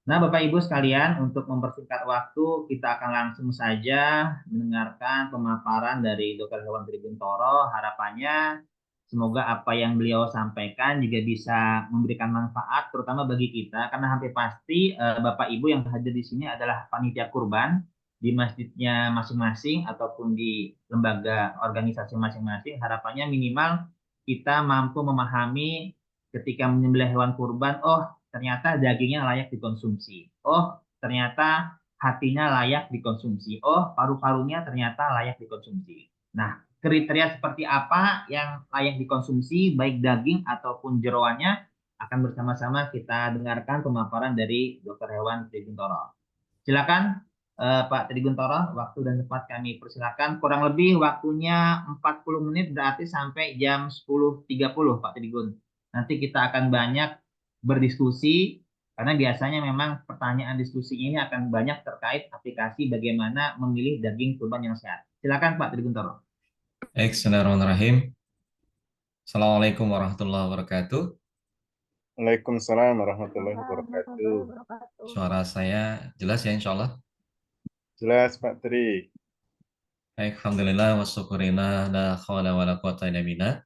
Nah, Bapak Ibu sekalian, untuk mempersingkat waktu, kita akan langsung saja mendengarkan pemaparan dari Dr. Hewan Triguntoro. Harapannya semoga apa yang beliau sampaikan juga bisa memberikan manfaat, terutama bagi kita, karena hampir pasti Bapak Ibu yang hadir di sini adalah panitia kurban di masjidnya masing-masing ataupun di lembaga organisasi masing-masing. Harapannya minimal kita mampu memahami ketika menyembelih hewan kurban, oh ternyata dagingnya layak dikonsumsi. Oh, ternyata hatinya layak dikonsumsi. Oh, paru-parunya ternyata layak dikonsumsi. Nah, kriteria seperti apa yang layak dikonsumsi, baik daging ataupun jeroannya, akan bersama-sama kita dengarkan pemaparan dari Dr. Hewan Triguntoro. Silakan Pak Triguntoro, waktu dan tempat kami persilakan. Kurang lebih waktunya 40 menit, berarti sampai jam 10.30 Pak Trigun. Nanti kita akan banyak berdiskusi, karena biasanya memang pertanyaan diskusinya ini akan banyak terkait aplikasi bagaimana memilih daging kurban yang sehat. Silakan Pak Triguntoro. Bismillahirrahmanirrahim. Assalamualaikum warahmatullahi wabarakatuh. Waalaikumsalam warahmatullahi wabarakatuh. Suara saya jelas ya insya Allah? Jelas Pak Tri. Baik, alhamdulillah wa syukurillah la khawla wa la quwata illa billah.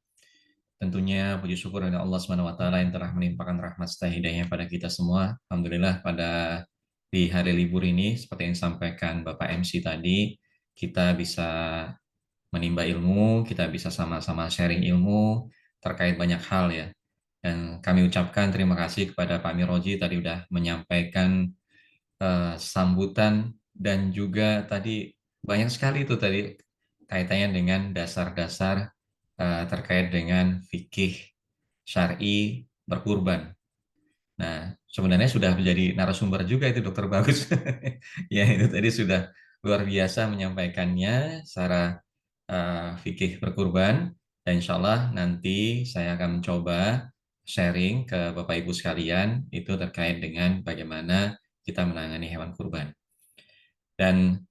Tentunya puji syukur kepada Allah Subhanahu wa taala yang telah menimpakan rahmat serta hidayah pada kita semua. Alhamdulillah di hari libur ini seperti yang disampaikan Bapak MC tadi, kita bisa menimba ilmu, kita bisa sama-sama sharing ilmu terkait banyak hal ya. Dan kami ucapkan terima kasih kepada Pak Miroji tadi sudah menyampaikan sambutan, dan juga tadi banyak sekali itu tadi kaitannya dengan dasar-dasar terkait dengan fikih syar'i berkurban. Nah, sebenarnya sudah menjadi narasumber juga itu Dokter Bagus. Ya, itu tadi sudah luar biasa menyampaikannya secara fikih berkurban. Dan insya Allah nanti saya akan mencoba sharing ke Bapak Ibu sekalian itu terkait dengan bagaimana kita menangani hewan kurban. Dan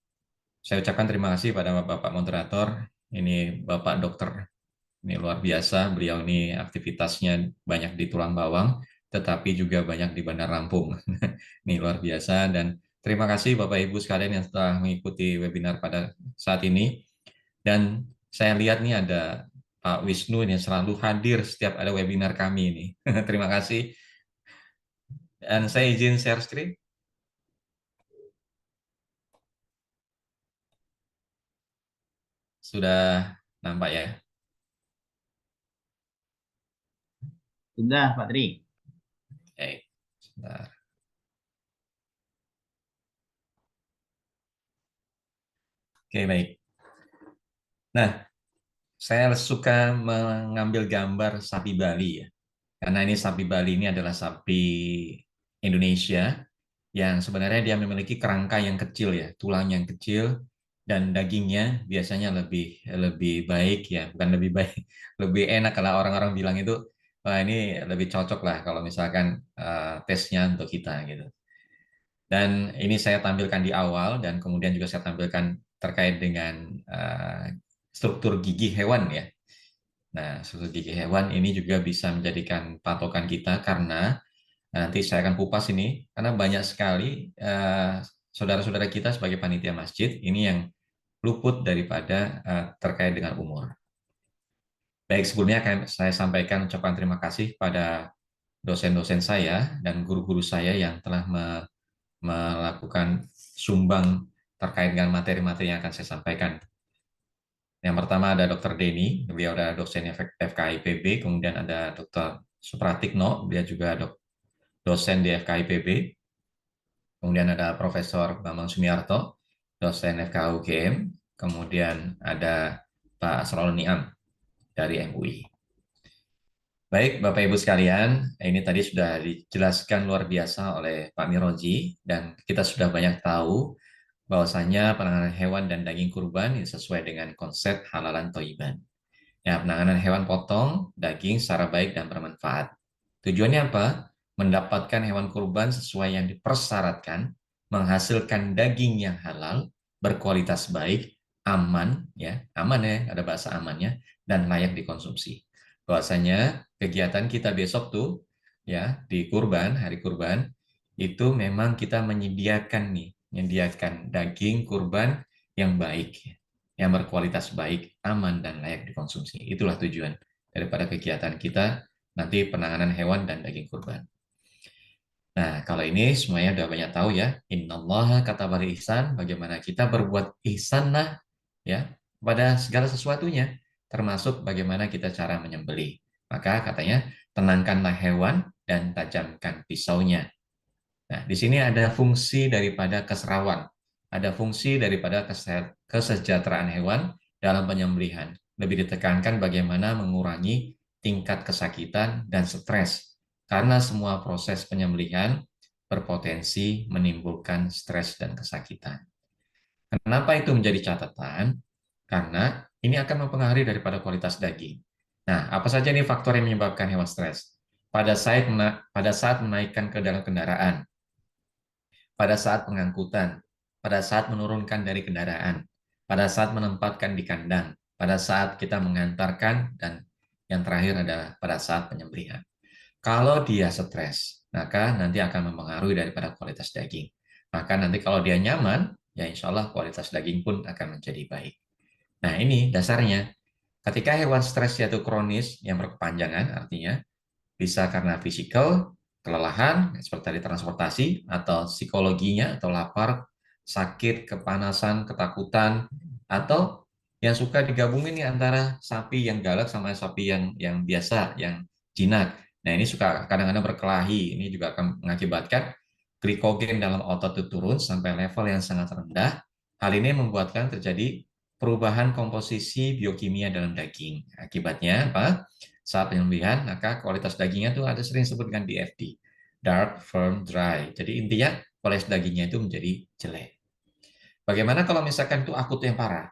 saya ucapkan terima kasih pada Bapak Moderator. Ini Bapak Dokter, ini luar biasa. Beliau ini aktivitasnya banyak di Tulang Bawang, tetapi juga banyak di Bandar Lampung. Ini luar biasa. Dan terima kasih Bapak Ibu sekalian yang telah mengikuti webinar pada saat ini. Dan saya lihat nih ada Pak Wisnu yang selalu hadir setiap ada webinar kami ini. Terima kasih. Dan saya izin share screen. Sudah nampak ya? Sudah, Pak Tri. Oke, sebentar. Oke, baik. Nah, saya suka mengambil gambar sapi Bali ya. Karena ini sapi Bali ini adalah sapi Indonesia yang sebenarnya dia memiliki kerangka yang kecil ya, tulang yang kecil dan dagingnya biasanya lebih baik ya, bukan lebih baik, lebih enak kalau orang-orang bilang itu wah ini lebih cocok lah kalau misalkan tesnya untuk kita gitu. Dan ini saya tampilkan di awal dan kemudian juga saya tampilkan terkait dengan struktur gigi hewan ya. Nah, struktur gigi hewan ini juga bisa menjadikan patokan kita karena nanti saya akan kupas ini karena banyak sekali saudara-saudara kita sebagai panitia masjid ini yang luput daripada terkait dengan umur. Baik, sebelumnya akan saya sampaikan ucapan terima kasih pada dosen-dosen saya dan guru-guru saya yang telah melakukan sumbang terkait dengan materi-materi yang akan saya sampaikan. Yang pertama ada Dr. Denny, beliau adalah dosen FKIPB, kemudian ada Dr. Supratikno, dia juga dosen di FKIPB, kemudian ada Profesor Bambang Sumiarto, dosen FKUGM, kemudian ada Pak Asrul Niam dari MUI. Baik, Bapak Ibu sekalian, ini tadi sudah dijelaskan luar biasa oleh Pak Miroji, dan kita sudah banyak tahu bahwasanya penanganan hewan dan daging kurban ini sesuai dengan konsep halalan thayyiban. Ya, penanganan hewan potong, daging secara baik dan bermanfaat. Tujuannya apa? Mendapatkan hewan kurban sesuai yang dipersyaratkan, menghasilkan daging yang halal, berkualitas baik, aman ya, ada bahasa amannya, dan layak dikonsumsi. Bahwasanya kegiatan kita besok tuh ya di kurban, hari kurban itu memang kita menyediakan daging kurban yang baik, yang berkualitas baik, aman dan layak dikonsumsi. Itulah tujuan daripada kegiatan kita nanti penanganan hewan dan daging kurban. Nah, kalau ini semuanya udah banyak tahu ya. Innallaha katabal ihsan, bagaimana kita berbuat ihsan ya pada segala sesuatunya, termasuk bagaimana kita cara menyembelih. Maka katanya tenangkanlah hewan dan tajamkan pisaunya. Nah, di sini ada fungsi daripada keserawan, ada fungsi daripada kesejahteraan hewan dalam penyembelihan. Lebih ditekankan bagaimana mengurangi tingkat kesakitan dan stres, karena semua proses penyembelihan berpotensi menimbulkan stres dan kesakitan. Kenapa itu menjadi catatan? Karena ini akan mempengaruhi daripada kualitas daging. Nah, apa saja nih faktor yang menyebabkan hewan stres? Pada saat menaikkan ke dalam kendaraan, pada saat pengangkutan, pada saat menurunkan dari kendaraan, pada saat menempatkan di kandang, pada saat kita mengantarkan, dan yang terakhir adalah pada saat penyembelihan. Kalau dia stres, maka nanti akan mempengaruhi daripada kualitas daging. Maka nanti kalau dia nyaman, ya insya Allah kualitas daging pun akan menjadi baik. Nah ini dasarnya, ketika hewan stres yaitu kronis yang berkepanjangan, artinya bisa karena fisikal, kelelahan, seperti tadi transportasi, atau psikologinya, atau lapar, sakit, kepanasan, ketakutan, atau yang suka digabungin nih antara sapi yang galak sama sapi yang biasa, yang jinak. Nah ini suka kadang-kadang berkelahi, ini juga akan mengakibatkan glikogen dalam otot itu turun sampai level yang sangat rendah. Hal ini membuatkan terjadi perubahan komposisi biokimia dalam daging. Akibatnya apa? saat penyembelihan, maka kualitas dagingnya itu ada sering disebut dengan DFD, dark, firm, dry. Jadi intinya kualitas dagingnya itu menjadi jelek. Bagaimana kalau misalkan itu akut yang parah?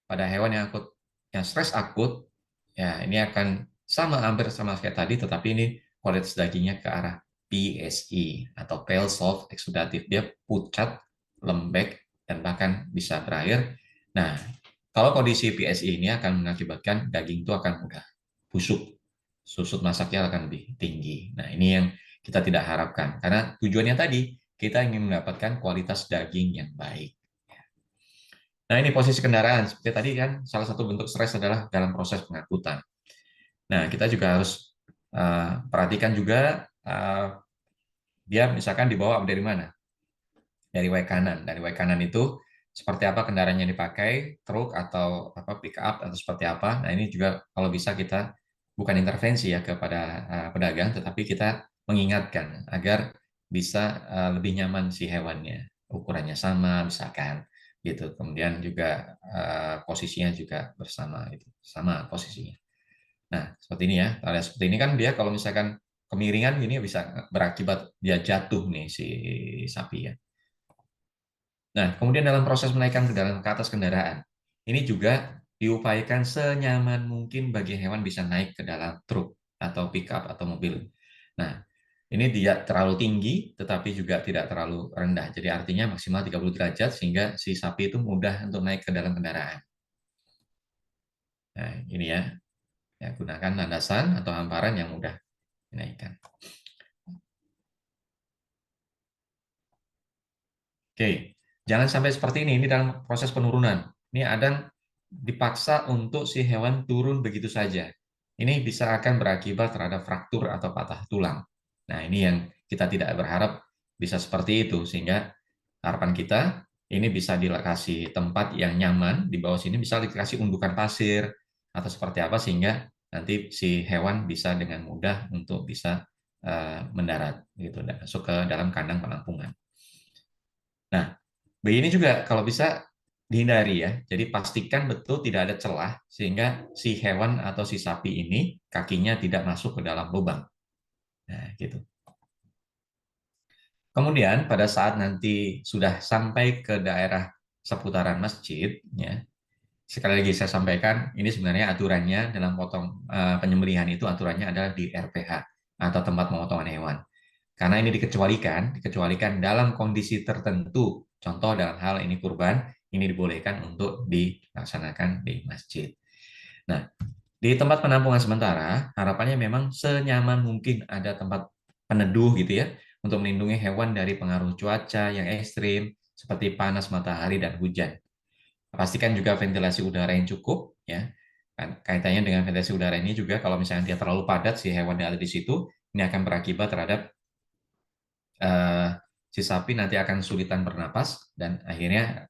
Pada hewan yang akut, yang stres akut, ya ini akan sama hampir sama kayak tadi, tetapi ini kualitas dagingnya ke arah PSE atau pale soft exudative. Dia pucat, lembek, dan bahkan bisa berair. Nah, kalau kondisi PSE ini akan mengakibatkan daging itu akan mudah busuk, susut masaknya akan lebih tinggi. Nah, ini yang kita tidak harapkan, karena tujuannya tadi kita ingin mendapatkan kualitas daging yang baik. Nah, ini posisi kendaraan. Seperti tadi kan, salah satu bentuk stres adalah dalam proses pengangkutan. Nah, kita juga harus perhatikan juga dia misalkan dibawa dari mana? Dari way kanan. Dari way kanan itu seperti apa kendaraan yang dipakai, truk atau pick up atau seperti apa. Nah, ini juga kalau bisa kita bukan intervensi ya kepada pedagang, tetapi kita mengingatkan agar bisa lebih nyaman si hewannya. Ukurannya sama misalkan gitu. Kemudian juga posisinya juga bersama itu, sama posisinya. Nah, seperti ini ya. Pada seperti ini kan dia kalau misalkan kemiringan gini bisa berakibat dia jatuh nih si sapi ya. Nah, kemudian dalam proses menaikkan ke atas kendaraan, ini juga diupayakan senyaman mungkin bagi hewan bisa naik ke dalam truk atau pickup atau mobil. Nah, ini tidak terlalu tinggi, tetapi juga tidak terlalu rendah. Jadi artinya maksimal 30 derajat sehingga si sapi itu mudah untuk naik ke dalam kendaraan. Nah, ini ya. Ya, gunakan landasan atau hamparan yang mudah dinaikkan. Oke, jangan sampai seperti ini dalam proses penurunan. Ini ada dipaksa untuk si hewan turun begitu saja. Ini bisa akan berakibat terhadap fraktur atau patah tulang. Nah, ini yang kita tidak berharap bisa seperti itu, sehingga harapan kita ini bisa dikasih tempat yang nyaman di bawah sini, bisa dikasih undukan pasir atau seperti apa sehingga nanti si hewan bisa dengan mudah untuk bisa mendarat gitu dan masuk ke dalam kandang penampungan. Nah, begini juga kalau bisa dihindari ya. Jadi pastikan betul tidak ada celah sehingga si hewan atau si sapi ini kakinya tidak masuk ke dalam lubang. Nah, gitu. Kemudian pada saat nanti sudah sampai ke daerah seputaran masjid, ya, sekali lagi saya sampaikan, ini sebenarnya aturannya dalam penyembelihan itu aturannya adalah di RPH atau tempat pemotongan hewan. Karena ini dikecualikan dalam kondisi tertentu. Contoh dalam hal ini kurban, ini dibolehkan untuk dilaksanakan di masjid. Nah, di tempat penampungan sementara, harapannya memang senyaman mungkin ada tempat peneduh gitu ya, untuk melindungi hewan dari pengaruh cuaca yang ekstrim, seperti panas matahari dan hujan. Pastikan juga ventilasi udara yang cukup, ya. Kaitannya dengan ventilasi udara ini juga, kalau misalnya dia terlalu padat, si hewan yang ada di situ, ini akan berakibat terhadap si sapi nanti akan kesulitan bernapas dan akhirnya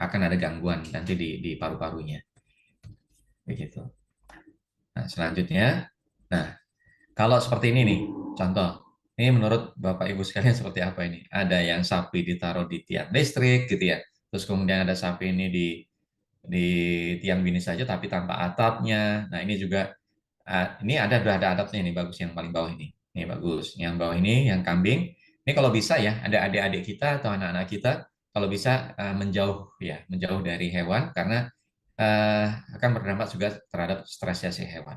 akan ada gangguan nanti di paru-parunya. Begitu. Nah, selanjutnya, kalau seperti ini nih, contoh. Ini menurut Bapak Ibu sekalian seperti apa ini? Ada yang sapi ditaruh di tiang listrik gitu ya. Terus kemudian ada sapi ini di tiang bini saja tapi tanpa atapnya. Nah, ini juga ini ada atapnya nih, bagus yang paling bawah ini. Ini bagus. Yang bawah ini, yang kambing. Ini kalau bisa ya, ada adik-adik kita atau anak-anak kita, kalau bisa menjauh dari hewan, karena akan berdampak juga terhadap stresnya si hewan.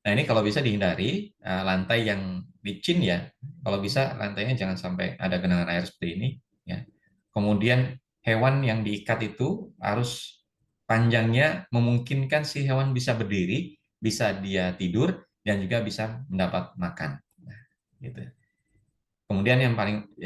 Nah, ini kalau bisa dihindari, lantai yang licin ya, kalau bisa lantainya jangan sampai ada genangan air seperti ini. Ya. Kemudian hewan yang diikat itu harus panjangnya memungkinkan si hewan bisa berdiri, bisa dia tidur, dan juga bisa mendapat makan. Nah, gitu. Kemudian yang paling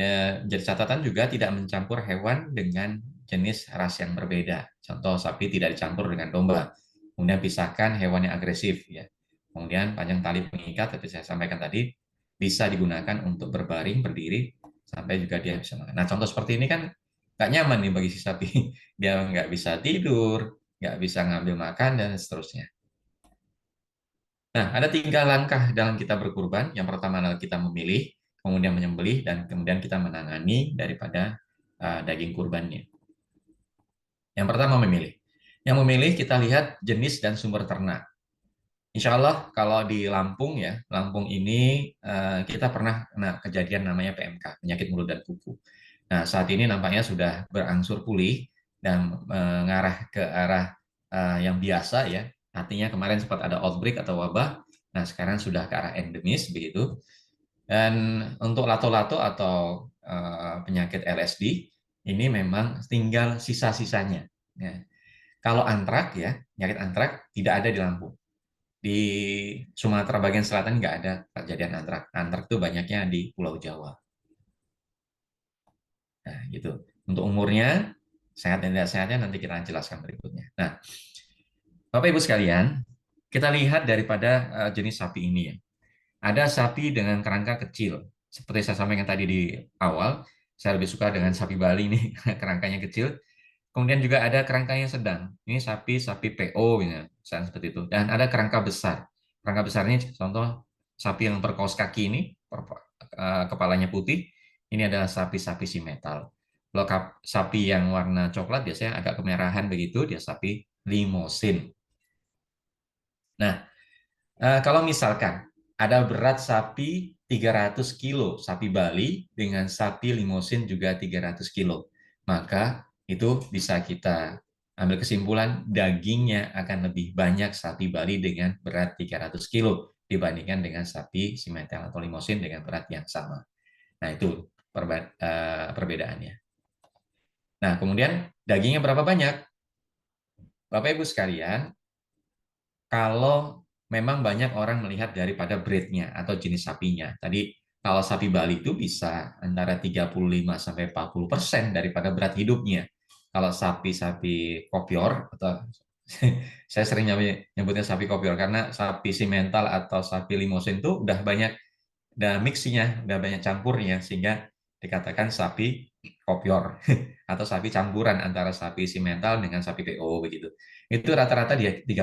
jadi catatan juga tidak mencampur hewan dengan jenis ras yang berbeda. Contoh sapi tidak dicampur dengan domba. Kemudian pisahkan hewan yang agresif. Ya. Kemudian panjang tali pengikat, seperti saya sampaikan tadi, bisa digunakan untuk berbaring, berdiri, sampai juga dia bisa makan. Nah, contoh seperti ini kan nggak nyaman nih bagi si sapi. Dia nggak bisa tidur, nggak bisa ngambil makan, dan seterusnya. Nah, ada 3 langkah dalam kita berkurban. Yang pertama adalah kita memilih, kemudian menyembelih, dan kemudian kita menangani daripada daging kurbannya. Yang pertama memilih. Yang memilih kita lihat jenis dan sumber ternak. Insya Allah kalau di Lampung ya, Lampung ini kita pernah kena kejadian namanya PMK, penyakit mulut dan kuku. Nah, saat ini nampaknya sudah berangsur pulih dan mengarah ke arah yang biasa ya. Artinya kemarin sempat ada outbreak atau wabah, nah sekarang sudah ke arah endemis begitu. Dan untuk lato-lato atau penyakit LSD ini memang tinggal sisa-sisanya. Ya. Kalau antrak ya, penyakit antrak tidak ada di Lampung. Di Sumatera bagian selatan nggak ada kejadian antrak. Antrak itu banyaknya di Pulau Jawa. Nah, gitu. Untuk umurnya, sehat dan tidak sehatnya nanti kita jelaskan berikutnya. Nah, Bapak Ibu sekalian, kita lihat daripada jenis sapi ini ya. Ada sapi dengan kerangka kecil. Seperti saya sampaikan tadi di awal, saya lebih suka dengan sapi Bali nih, kerangkanya kecil. Kemudian juga ada kerangkanya sedang. Ini sapi PO, misalnya seperti itu. Dan ada kerangka besar. Kerangka besar ini contoh sapi yang berkaos kaki ini, kepalanya putih. Ini adalah sapi-sapi si metal. Kalau sapi yang warna coklat biasanya agak kemerahan begitu, dia sapi limosin. Nah, kalau misalkan ada berat sapi 300 kilo, sapi Bali dengan sapi limosin juga 300 kilo, maka itu bisa kita ambil kesimpulan dagingnya akan lebih banyak sapi Bali dengan berat 300 kilo dibandingkan dengan sapi simetel atau limosin dengan berat yang sama. Nah, itu perbedaannya. Nah, kemudian dagingnya berapa banyak? Bapak Ibu sekalian, kalau memang banyak orang melihat daripada breednya atau jenis sapinya. Tadi kalau sapi Bali itu bisa antara 35-40% daripada berat hidupnya. Kalau sapi-sapi kopior atau saya sering nyebutnya sapi kopior karena sapi simental atau sapi limosin itu udah banyak, udah mixnya, udah banyak campurnya sehingga dikatakan sapi kopior atau sapi campuran antara sapi simental dengan sapi PO begitu. Itu rata-rata dia 30%.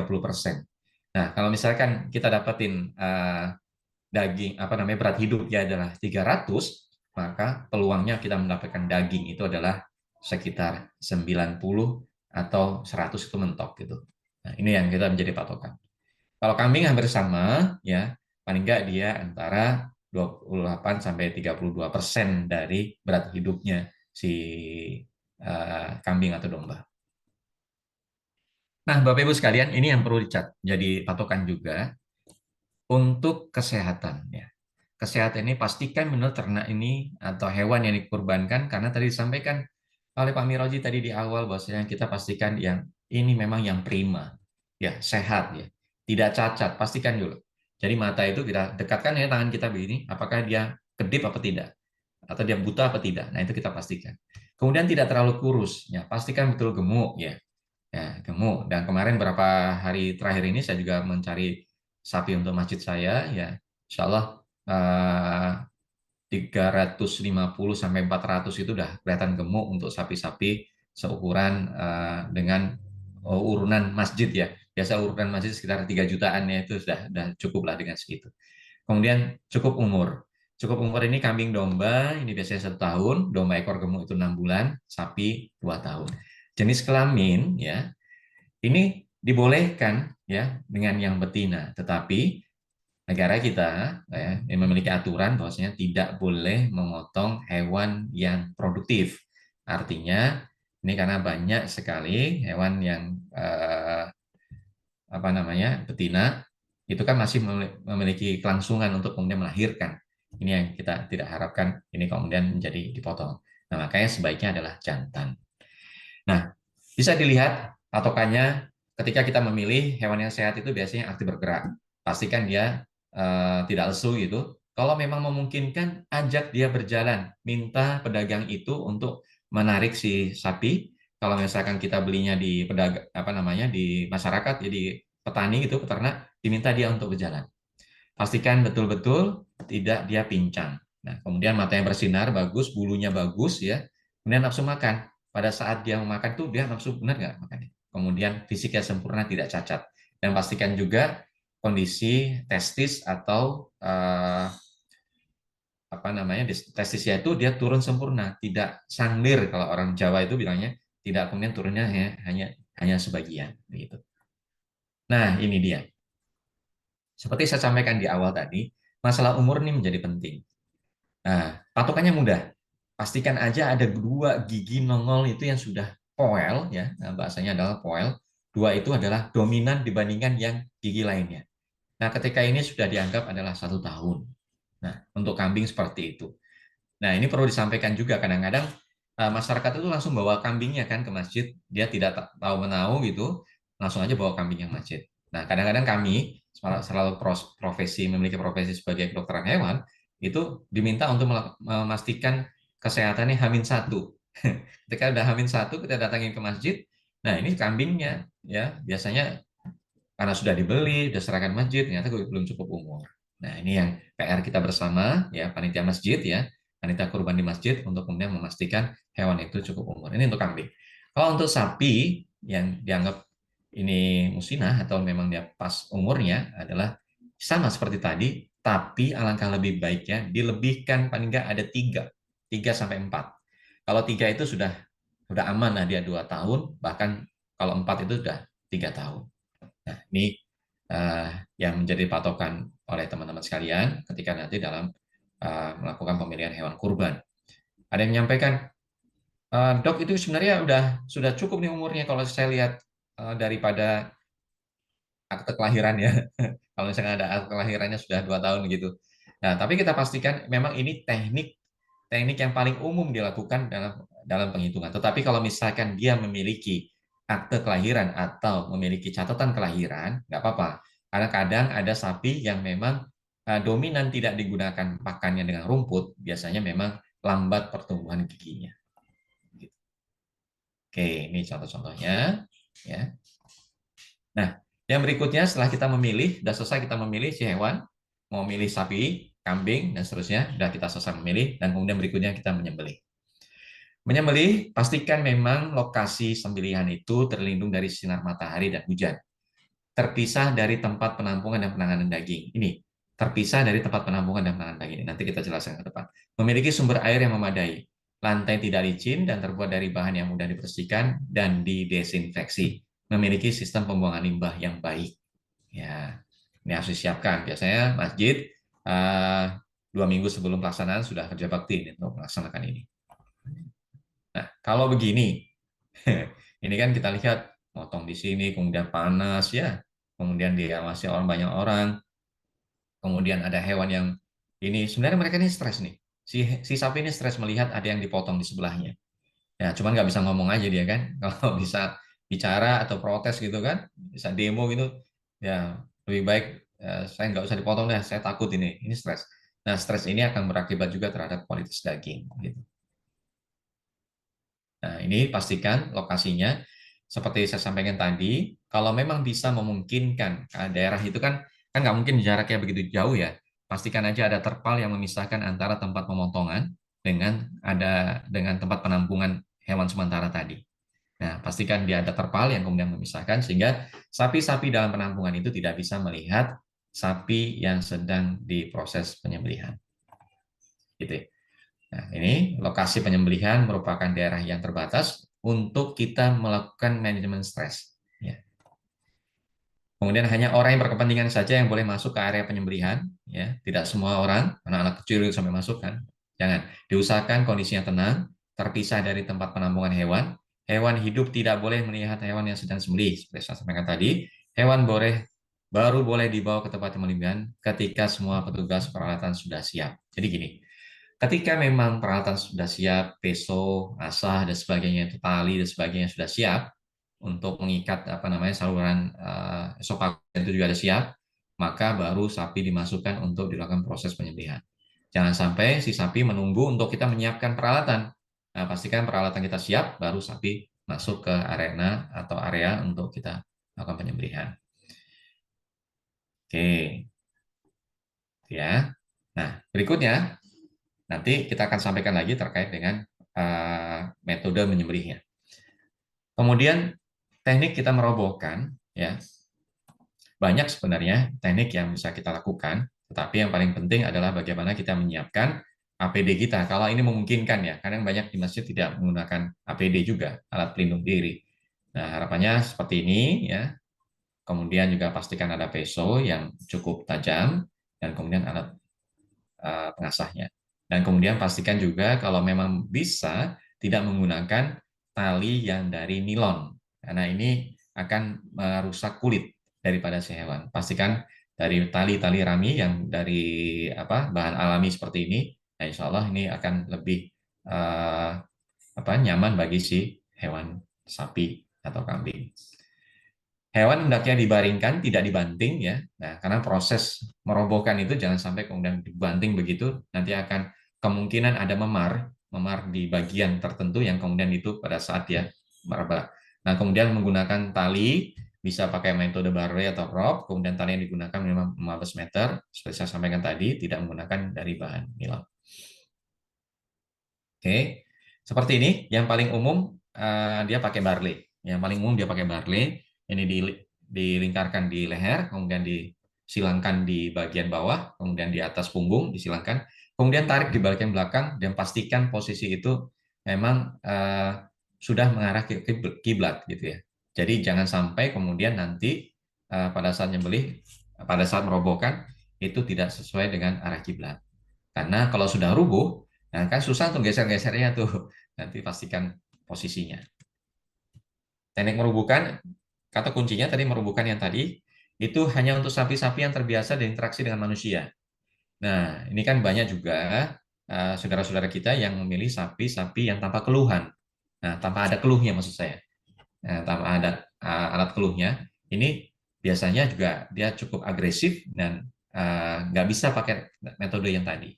Nah, kalau misalkan kita dapetin daging berat hidupnya adalah 300, maka peluangnya kita mendapatkan daging itu adalah sekitar 90 atau 100 itu mentok gitu. Nah, ini yang kita menjadi patokan. Kalau kambing hampir sama ya, paling enggak dia antara 28 sampai 32% dari berat hidupnya si kambing atau domba. Nah, Bapak Ibu sekalian, ini yang perlu jadi patokan juga untuk kesehatan ya. Kesehatan ini pastikan menurut ternak ini atau hewan yang dikurbankan, karena tadi disampaikan oleh Pak Miroji tadi di awal bahwasanya kita pastikan yang ini memang yang prima, ya sehat ya, tidak cacat, pastikan dulu. Jadi mata itu kita dekatkan ya tangan kita begini, apakah dia kedip apa tidak, atau dia buta apa tidak. Nah itu kita pastikan. Kemudian tidak terlalu kurus, ya pastikan betul gemuk ya. Ya, gemuk. Dan kemarin beberapa hari terakhir ini saya juga mencari sapi untuk masjid saya, ya insya Allah 350 sampai 400 itu udah kelihatan gemuk untuk sapi-sapi seukuran dengan urunan masjid ya. Biasa urunan masjid sekitar 3 jutaan ya, itu sudah cukup lah dengan segitu. Kemudian cukup umur. Cukup umur ini kambing domba, ini biasanya 1 tahun, domba ekor gemuk itu 6 bulan, sapi 2 tahun. Jenis kelamin ya, ini dibolehkan ya dengan yang betina, tetapi negara kita ya, yang memiliki aturan bahwasanya tidak boleh memotong hewan yang produktif. Artinya ini karena banyak sekali hewan yang betina itu kan masih memiliki kelangsungan untuk kemudian melahirkan. Ini yang kita tidak harapkan ini kemudian menjadi dipotong. Nah, makanya sebaiknya adalah jantan. Nah, bisa dilihat patokannya ketika kita memilih hewan yang sehat itu biasanya aktif bergerak. Pastikan dia tidak lesu gitu. Kalau memang memungkinkan, ajak dia berjalan. Minta pedagang itu untuk menarik si sapi. Kalau misalkan kita belinya di di masyarakat, jadi petani gitu, peternak, diminta dia untuk berjalan. Pastikan betul-betul tidak dia pincang. Nah, kemudian matanya bersinar bagus, bulunya bagus ya. Kemudian nafsu makan. Pada saat dia memakan tuh dia nafsu benar nggak makannya. Kemudian fisiknya sempurna, tidak cacat. Dan pastikan juga kondisi testis atau testisnya itu dia turun sempurna, tidak sanglir kalau orang Jawa itu bilangnya, tidak kemudian turunnya hanya hanya sebagian begitu. Nah, ini dia. Seperti saya sampaikan di awal tadi, masalah umur ini menjadi penting. Nah, patokannya mudah. Pastikan aja ada 2 gigi nongol itu yang sudah poel, ya. Nah, bahasanya adalah poel. 2 itu adalah dominan dibandingkan yang gigi lainnya. Nah, ketika ini sudah dianggap adalah 1 tahun. Nah, untuk kambing seperti itu. Nah, ini perlu disampaikan juga, kadang-kadang masyarakat itu langsung bawa kambingnya kan ke masjid, dia tidak tahu menahu gitu, langsung aja bawa kambingnya ke masjid. Nah, kadang-kadang kami selalu memiliki profesi sebagai kedokteran hewan, itu diminta untuk memastikan kesehatannya H-1. Ketika udah H-1, kita datangin ke masjid, nah ini kambingnya, ya biasanya karena sudah dibeli, sudah serahkan masjid, ternyata belum cukup umur. Nah, ini yang PR kita bersama, ya panitia masjid, ya panitia kurban di masjid, untuk kemudian memastikan hewan itu cukup umur. Ini untuk kambing. Kalau untuk sapi yang dianggap ini musnah atau memang dia pas umurnya, adalah sama seperti tadi, tapi alangkah lebih baiknya dilebihkan paling nggak ada 3 sampai 4. Kalau 3 itu sudah aman lah, dia 2 tahun, bahkan kalau 4 itu sudah 3 tahun. Nah, ini yang menjadi patokan oleh teman-teman sekalian ketika nanti dalam melakukan pemilihan hewan kurban. Ada yang menyampaikan, dok itu sebenarnya sudah cukup nih umurnya kalau saya lihat daripada akte kelahirannya. Kalau misalnya ada akte kelahirannya sudah 2 tahun gitu. Nah, tapi kita pastikan memang ini teknik yang paling umum dilakukan dalam penghitungan. Tetapi kalau misalkan dia memiliki akte kelahiran atau memiliki catatan kelahiran, nggak apa-apa. Karena kadang ada sapi yang memang dominan tidak digunakan pakannya dengan rumput, biasanya memang lambat pertumbuhan giginya. Oke, ini contoh-contohnya. Ya. Nah, yang berikutnya setelah kita memilih, sudah selesai kita memilih si hewan, mau milih sapi, kambing, dan seterusnya, sudah kita selesai memilih, dan kemudian berikutnya kita menyembelih. Menyembelih, pastikan memang lokasi sembelihan itu terlindung dari sinar matahari dan hujan. Terpisah dari tempat penampungan dan penanganan daging. Ini, terpisah dari tempat penampungan dan penanganan daging. Nanti kita jelaskan ke depan. Memiliki sumber air yang memadai. Lantai tidak licin dan terbuat dari bahan yang mudah dibersihkan dan didesinfeksi. Memiliki sistem pembuangan limbah yang baik. Ya, ini harus disiapkan. Biasanya masjid 2 minggu sebelum pelaksanaan sudah kerja bakti untuk melaksanakan ini. Nah, kalau begini, ini kan kita lihat potong di sini, kemudian panas ya, kemudian diawasi oleh banyak orang, kemudian ada hewan yang ini sebenarnya mereka ini stres nih. Si sapi ini stres melihat ada yang dipotong di sebelahnya. Ya, cuman nggak bisa ngomong aja dia kan. Kalau bisa bicara atau protes gitu kan, bisa demo gitu, ya lebih baik saya nggak usah dipotong deh, saya takut ini stres. Nah, stres ini akan berakibat juga terhadap kualitas daging. Gitu. Nah, ini pastikan lokasinya, seperti saya sampaikan tadi, kalau memang bisa memungkinkan daerah itu kan nggak mungkin jaraknya begitu jauh ya. Pastikan aja ada terpal yang memisahkan antara tempat pemotongan dengan tempat penampungan hewan sementara tadi. Nah, pastikan dia ada terpal yang kemudian memisahkan sehingga sapi-sapi dalam penampungan itu tidak bisa melihat sapi yang sedang diproses penyembelihan. Gitu. Nah, ini lokasi penyembelihan merupakan daerah yang terbatas untuk kita melakukan manajemen stres. Ya. Kemudian hanya orang yang berkepentingan saja yang boleh masuk ke area penyembelihan. Ya. Tidak semua orang, anak-anak kecil itu sampai masuk kan. Jangan. Diusahakan kondisinya tenang, terpisah dari tempat penampungan hewan. Hewan hidup tidak boleh melihat hewan yang sedang sembelih. Seperti saya sampaikan tadi, hewan baru boleh dibawa ke tempat penyembelihan ketika semua petugas peralatan sudah siap. Jadi gini, ketika memang peralatan sudah siap, peso, asah, dan sebagainya, itu tali dan sebagainya sudah siap untuk mengikat saluran esofagus itu juga ada siap, maka baru sapi dimasukkan untuk dilakukan proses penyembelihan. Jangan sampai si sapi menunggu untuk kita menyiapkan peralatan. Nah, pastikan peralatan kita siap, baru sapi masuk ke arena atau area untuk kita lakukan penyembelihan. Oke, ya. Nah, berikutnya. Nanti kita akan sampaikan lagi terkait dengan metode menyembelihnya. Kemudian teknik kita merobohkan, ya banyak sebenarnya teknik yang bisa kita lakukan, tetapi yang paling penting adalah bagaimana kita menyiapkan APD kita. Kalau ini memungkinkan ya, kadang banyak di masjid tidak menggunakan APD juga, alat pelindung diri. Nah, harapannya seperti ini ya. Kemudian juga pastikan ada peso yang cukup tajam dan kemudian alat pengasahnya. Dan kemudian pastikan juga kalau memang bisa tidak menggunakan tali yang dari nilon, karena ini akan merusak kulit daripada si hewan. Pastikan dari tali-tali rami yang dari bahan alami seperti ini, nah insya Allah ini akan lebih nyaman bagi si hewan sapi atau kambing. Hewan hendaknya dibaringkan, tidak dibanting ya. Nah, karena proses merobohkan itu jangan sampai kemudian dibanting begitu, nanti akan kemungkinan ada memar di bagian tertentu yang kemudian itu pada saat dia merebah. Nah, kemudian menggunakan tali, bisa pakai metode barre atau rope, kemudian tali yang digunakan memang 15 meter, seperti saya sampaikan tadi, tidak menggunakan dari bahan nilon. Oke, seperti ini, yang paling umum dia pakai barley. Yang paling umum dia pakai barley. Ini dilingkarkan di leher, kemudian disilangkan di bagian bawah, kemudian di atas punggung disilangkan, kemudian tarik di bagian belakang dan pastikan posisi itu memang sudah mengarah ke kiblat gitu ya. Jadi jangan sampai kemudian nanti pada saat nyembelih, pada saat merobohkan itu tidak sesuai dengan arah kiblat. Karena kalau sudah rubuh, nah kan susah untuk geser-gesernya tuh. Nanti pastikan posisinya. Teknik merubuhkan, kata kuncinya tadi merubuhkan yang tadi, itu hanya untuk sapi-sapi yang terbiasa berinteraksi dengan manusia. Nah, ini kan banyak juga saudara-saudara kita yang memilih sapi-sapi yang tanpa keluhan. Nah, tanpa ada keluhnya maksud saya. Nah, tanpa ada alat keluhnya, ini biasanya juga dia cukup agresif dan nggak bisa pakai metode yang tadi.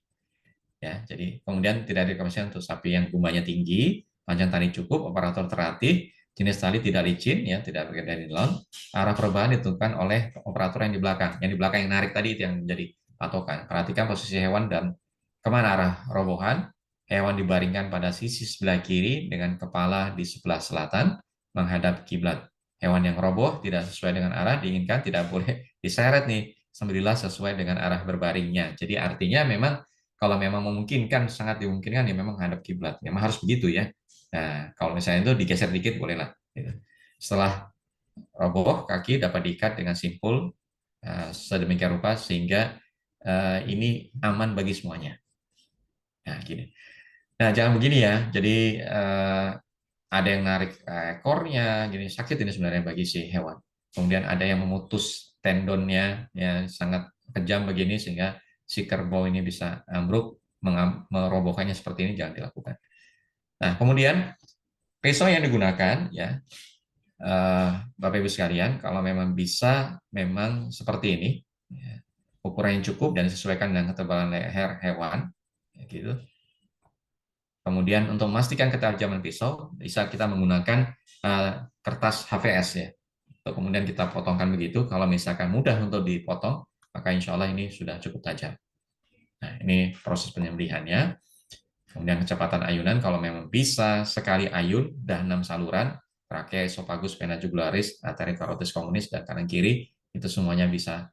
Ya, jadi kemudian tidak direkomendasikan untuk sapi yang gumanya tinggi, panjang tali cukup, operator terlatih, jenis tali tidak licin, ya, tidak pakai dari nilon. Arah perubahan ditentukan oleh operator yang di belakang. Yang di belakang yang narik tadi itu yang menjadi patokan. Perhatikan posisi hewan dan kemana arah robohan. Hewan dibaringkan pada sisi sebelah kiri dengan kepala di sebelah selatan menghadap kiblat. Hewan yang roboh tidak sesuai dengan arah diinginkan tidak boleh diseret nih, sembelilah sesuai dengan arah berbaringnya. Jadi artinya memang kalau memang memungkinkan, sangat dimungkinkan ya memang menghadap kiblat. Memang harus begitu ya. Nah, kalau misalnya itu digeser dikit bolehlah. Setelah roboh, kaki dapat diikat dengan simpul sedemikian rupa sehingga ini aman bagi semuanya. Nah, gini. Nah, jangan begini ya. Jadi ada yang narik ekornya, gini sakit ini sebenarnya bagi si hewan. Kemudian ada yang memutus tendonnya, ya sangat kejam begini sehingga si kerbau ini bisa ambruk, merobohkannya seperti ini jangan dilakukan. Nah, kemudian pisau yang digunakan, ya Bapak Ibu sekalian, kalau memang bisa, memang seperti ini, ya, ukuran yang cukup dan disesuaikan dengan ketebalan leher hewan, ya, gitu. Kemudian untuk memastikan ketajaman pisau, bisa kita menggunakan kertas HVS ya. Kemudian kita potongkan begitu. Kalau misalkan mudah untuk dipotong, maka insya Allah ini sudah cukup tajam. Nah, ini proses penyembelihannya. Kemudian kecepatan ayunan, kalau memang bisa sekali ayun, dah 6 saluran, trachea, esophagus, vena jugularis, arteria carotis communis, dan kanan kiri, itu semuanya bisa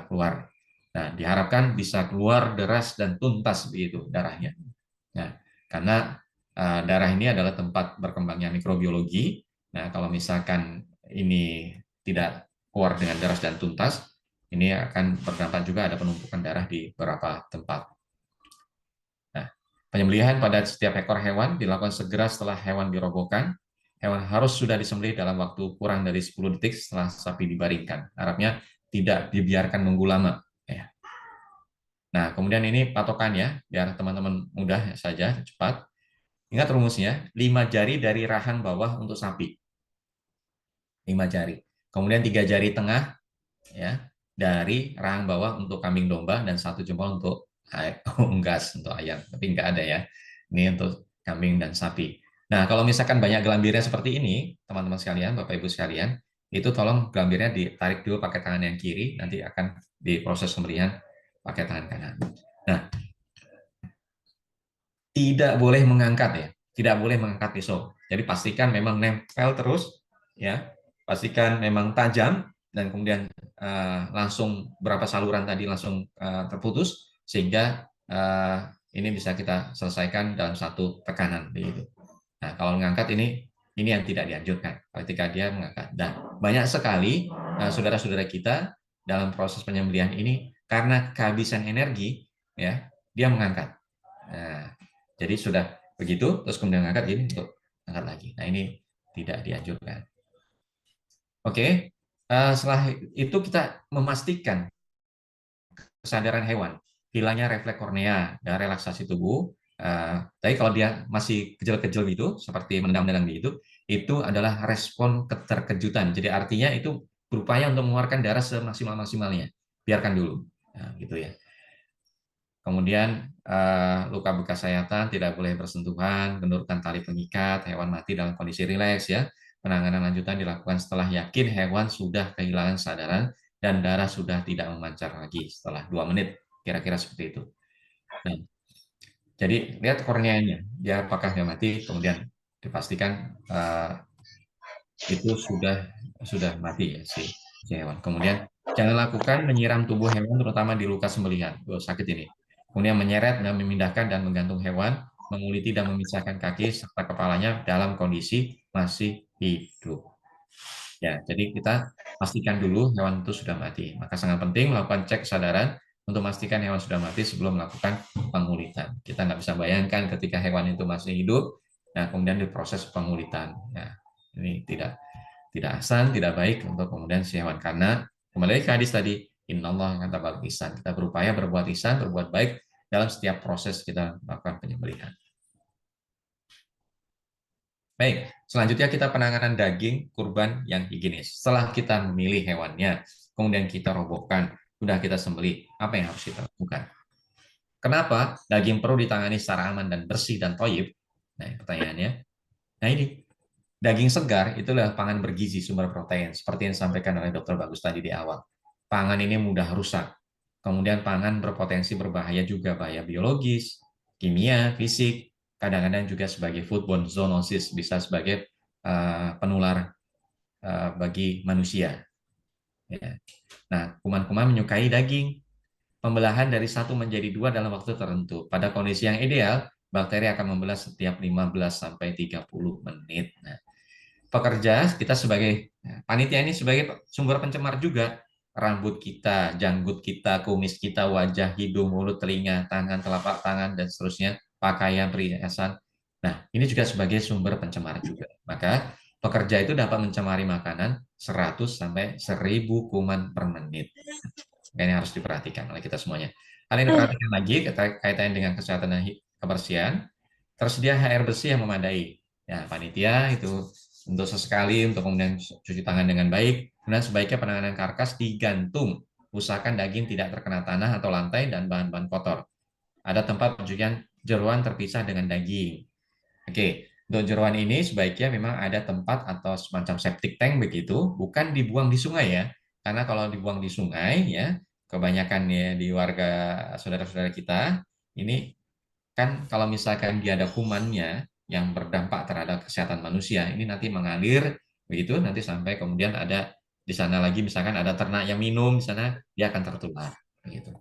keluar. Nah, diharapkan bisa keluar deras dan tuntas begitu darahnya. Nah, karena darah ini adalah tempat berkembangnya mikrobiologi. Nah, kalau misalkan ini tidak keluar dengan deras dan tuntas, ini akan berdampak juga ada penumpukan darah di beberapa tempat. Nah, penyembelihan pada setiap ekor hewan dilakukan segera setelah hewan dirobohkan. Hewan harus sudah disembelih dalam waktu kurang dari 10 detik setelah sapi dibaringkan. Harapnya tidak dibiarkan nunggu lama. Ya. Nah, kemudian ini patokannya, biar teman-teman mudah saja, cepat. Ingat rumusnya, 5 jari dari rahang bawah untuk sapi. 5 jari. Kemudian 3 jari tengah ya dari rahang bawah untuk kambing domba dan 1 jempol untuk unggas untuk ayam. Tapi nggak ada ya. Ini untuk kambing dan sapi. Nah, kalau misalkan banyak gelambirnya seperti ini, teman-teman sekalian, Bapak Ibu sekalian, itu tolong gelambirnya ditarik dulu pakai tangan yang kiri, nanti akan diproses sembelihan pakai tangan kanan. Nah, tidak boleh mengangkat ya, tidak boleh mengangkat pisau. Jadi pastikan memang nempel terus, ya, pastikan memang tajam dan kemudian langsung berapa saluran tadi langsung terputus sehingga ini bisa kita selesaikan dalam satu tekanan. Begitu. Nah, kalau mengangkat ini Ini yang tidak dianjurkan ketika dia mengangkat. Dan banyak sekali saudara-saudara kita dalam proses penyembelihan ini karena kehabisan energi, ya, dia mengangkat. Nah, jadi sudah begitu, terus kemudian mengangkat ini untuk angkat lagi. Nah, ini tidak dianjurkan. Oke, setelah itu kita memastikan kesadaran hewan, hilangnya refleks kornea dan relaksasi tubuh. Tapi kalau dia masih kecil-kecil gitu, seperti menendang-menendang gitu, itu adalah respon keterkejutan. Jadi artinya itu berupaya untuk mengeluarkan darah semaksimal-maksimalnya. Biarkan dulu, nah, gitu ya. Kemudian luka bekas sayatan tidak boleh bersentuhan, benturkan tali pengikat, hewan mati dalam kondisi rileks ya. Penanganan lanjutan dilakukan setelah yakin hewan sudah kehilangan kesadaran dan darah sudah tidak memancar lagi setelah 2 menit, kira-kira seperti itu. Nah, jadi lihat korneanya, dia apakah dia mati, kemudian dipastikan itu sudah mati ya si hewan. Kemudian jangan lakukan menyiram tubuh hewan terutama di luka sembelihan. Sakit ini. Kemudian menyeret dan memindahkan dan menggantung hewan, menguliti dan memisahkan kaki serta kepalanya dalam kondisi masih hidup. Ya, jadi kita pastikan dulu hewan itu sudah mati. Maka sangat penting melakukan cek kesadaran untuk memastikan hewan sudah mati sebelum melakukan pengulitan. Kita nggak bisa bayangkan ketika hewan itu masih hidup, nah kemudian diproses pengulitan. Nah, ini tidak ahsan, tidak baik untuk kemudian si hewan, karena kembali ke hadis tadi, innallaha katabal ihsan. Kita berupaya berbuat ihsan, berbuat baik dalam setiap proses kita melakukan penyembelihan. Baik, selanjutnya kita penanganan daging kurban yang higienis. Setelah kita memilih hewannya, kemudian kita robohkan, sudah kita sembelih, apa yang harus kita lakukan? Kenapa daging perlu ditangani secara aman dan bersih dan thayyib? Nah, pertanyaannya. Nah, ini daging segar itulah pangan bergizi sumber protein, seperti yang disampaikan oleh Dr. Bagus tadi di awal. Pangan ini mudah rusak. Kemudian pangan berpotensi berbahaya juga, bahaya biologis, kimia, fisik, kadang-kadang juga sebagai foodborne zoonosis, bisa sebagai penular bagi manusia. Ya. Nah, kuman-kuman menyukai daging. Pembelahan dari 1 menjadi 2 dalam waktu tertentu. Pada kondisi yang ideal, bakteri akan membelah setiap 15-30 menit. Nah, pekerja, kita sebagai panitia ini sebagai sumber pencemar juga. Rambut kita, janggut kita, kumis kita, wajah, hidung, mulut, telinga, tangan, telapak tangan, dan seterusnya, pakaian, perhiasan. Nah, ini juga sebagai sumber pencemar juga. Maka pekerja itu dapat mencemari makanan 100-1000 kuman per menit. Ini harus diperhatikan oleh kita semuanya. Hal ini diperhatikan lagi kaitannya dengan kesehatan dan kebersihan. Tersedia air bersih yang memadai. Ya, panitia itu untuk sesekali untuk kemudian cuci tangan dengan baik. Kemudian sebaiknya penanganan karkas digantung. Usahakan daging tidak terkena tanah atau lantai dan bahan-bahan kotor. Ada tempat pencucian jeroan terpisah dengan daging. Oke, untuk jeroan ini sebaiknya memang ada tempat atau semacam septic tank begitu, bukan dibuang di sungai ya. Karena kalau dibuang di sungai ya, kebanyakan ya di warga saudara-saudara kita ini kan kalau misalkan dia ada kumannya yang berdampak terhadap kesehatan manusia, ini nanti mengalir begitu, nanti sampai kemudian ada di sana lagi misalkan ada ternak yang minum di sana, dia akan tertular begitu.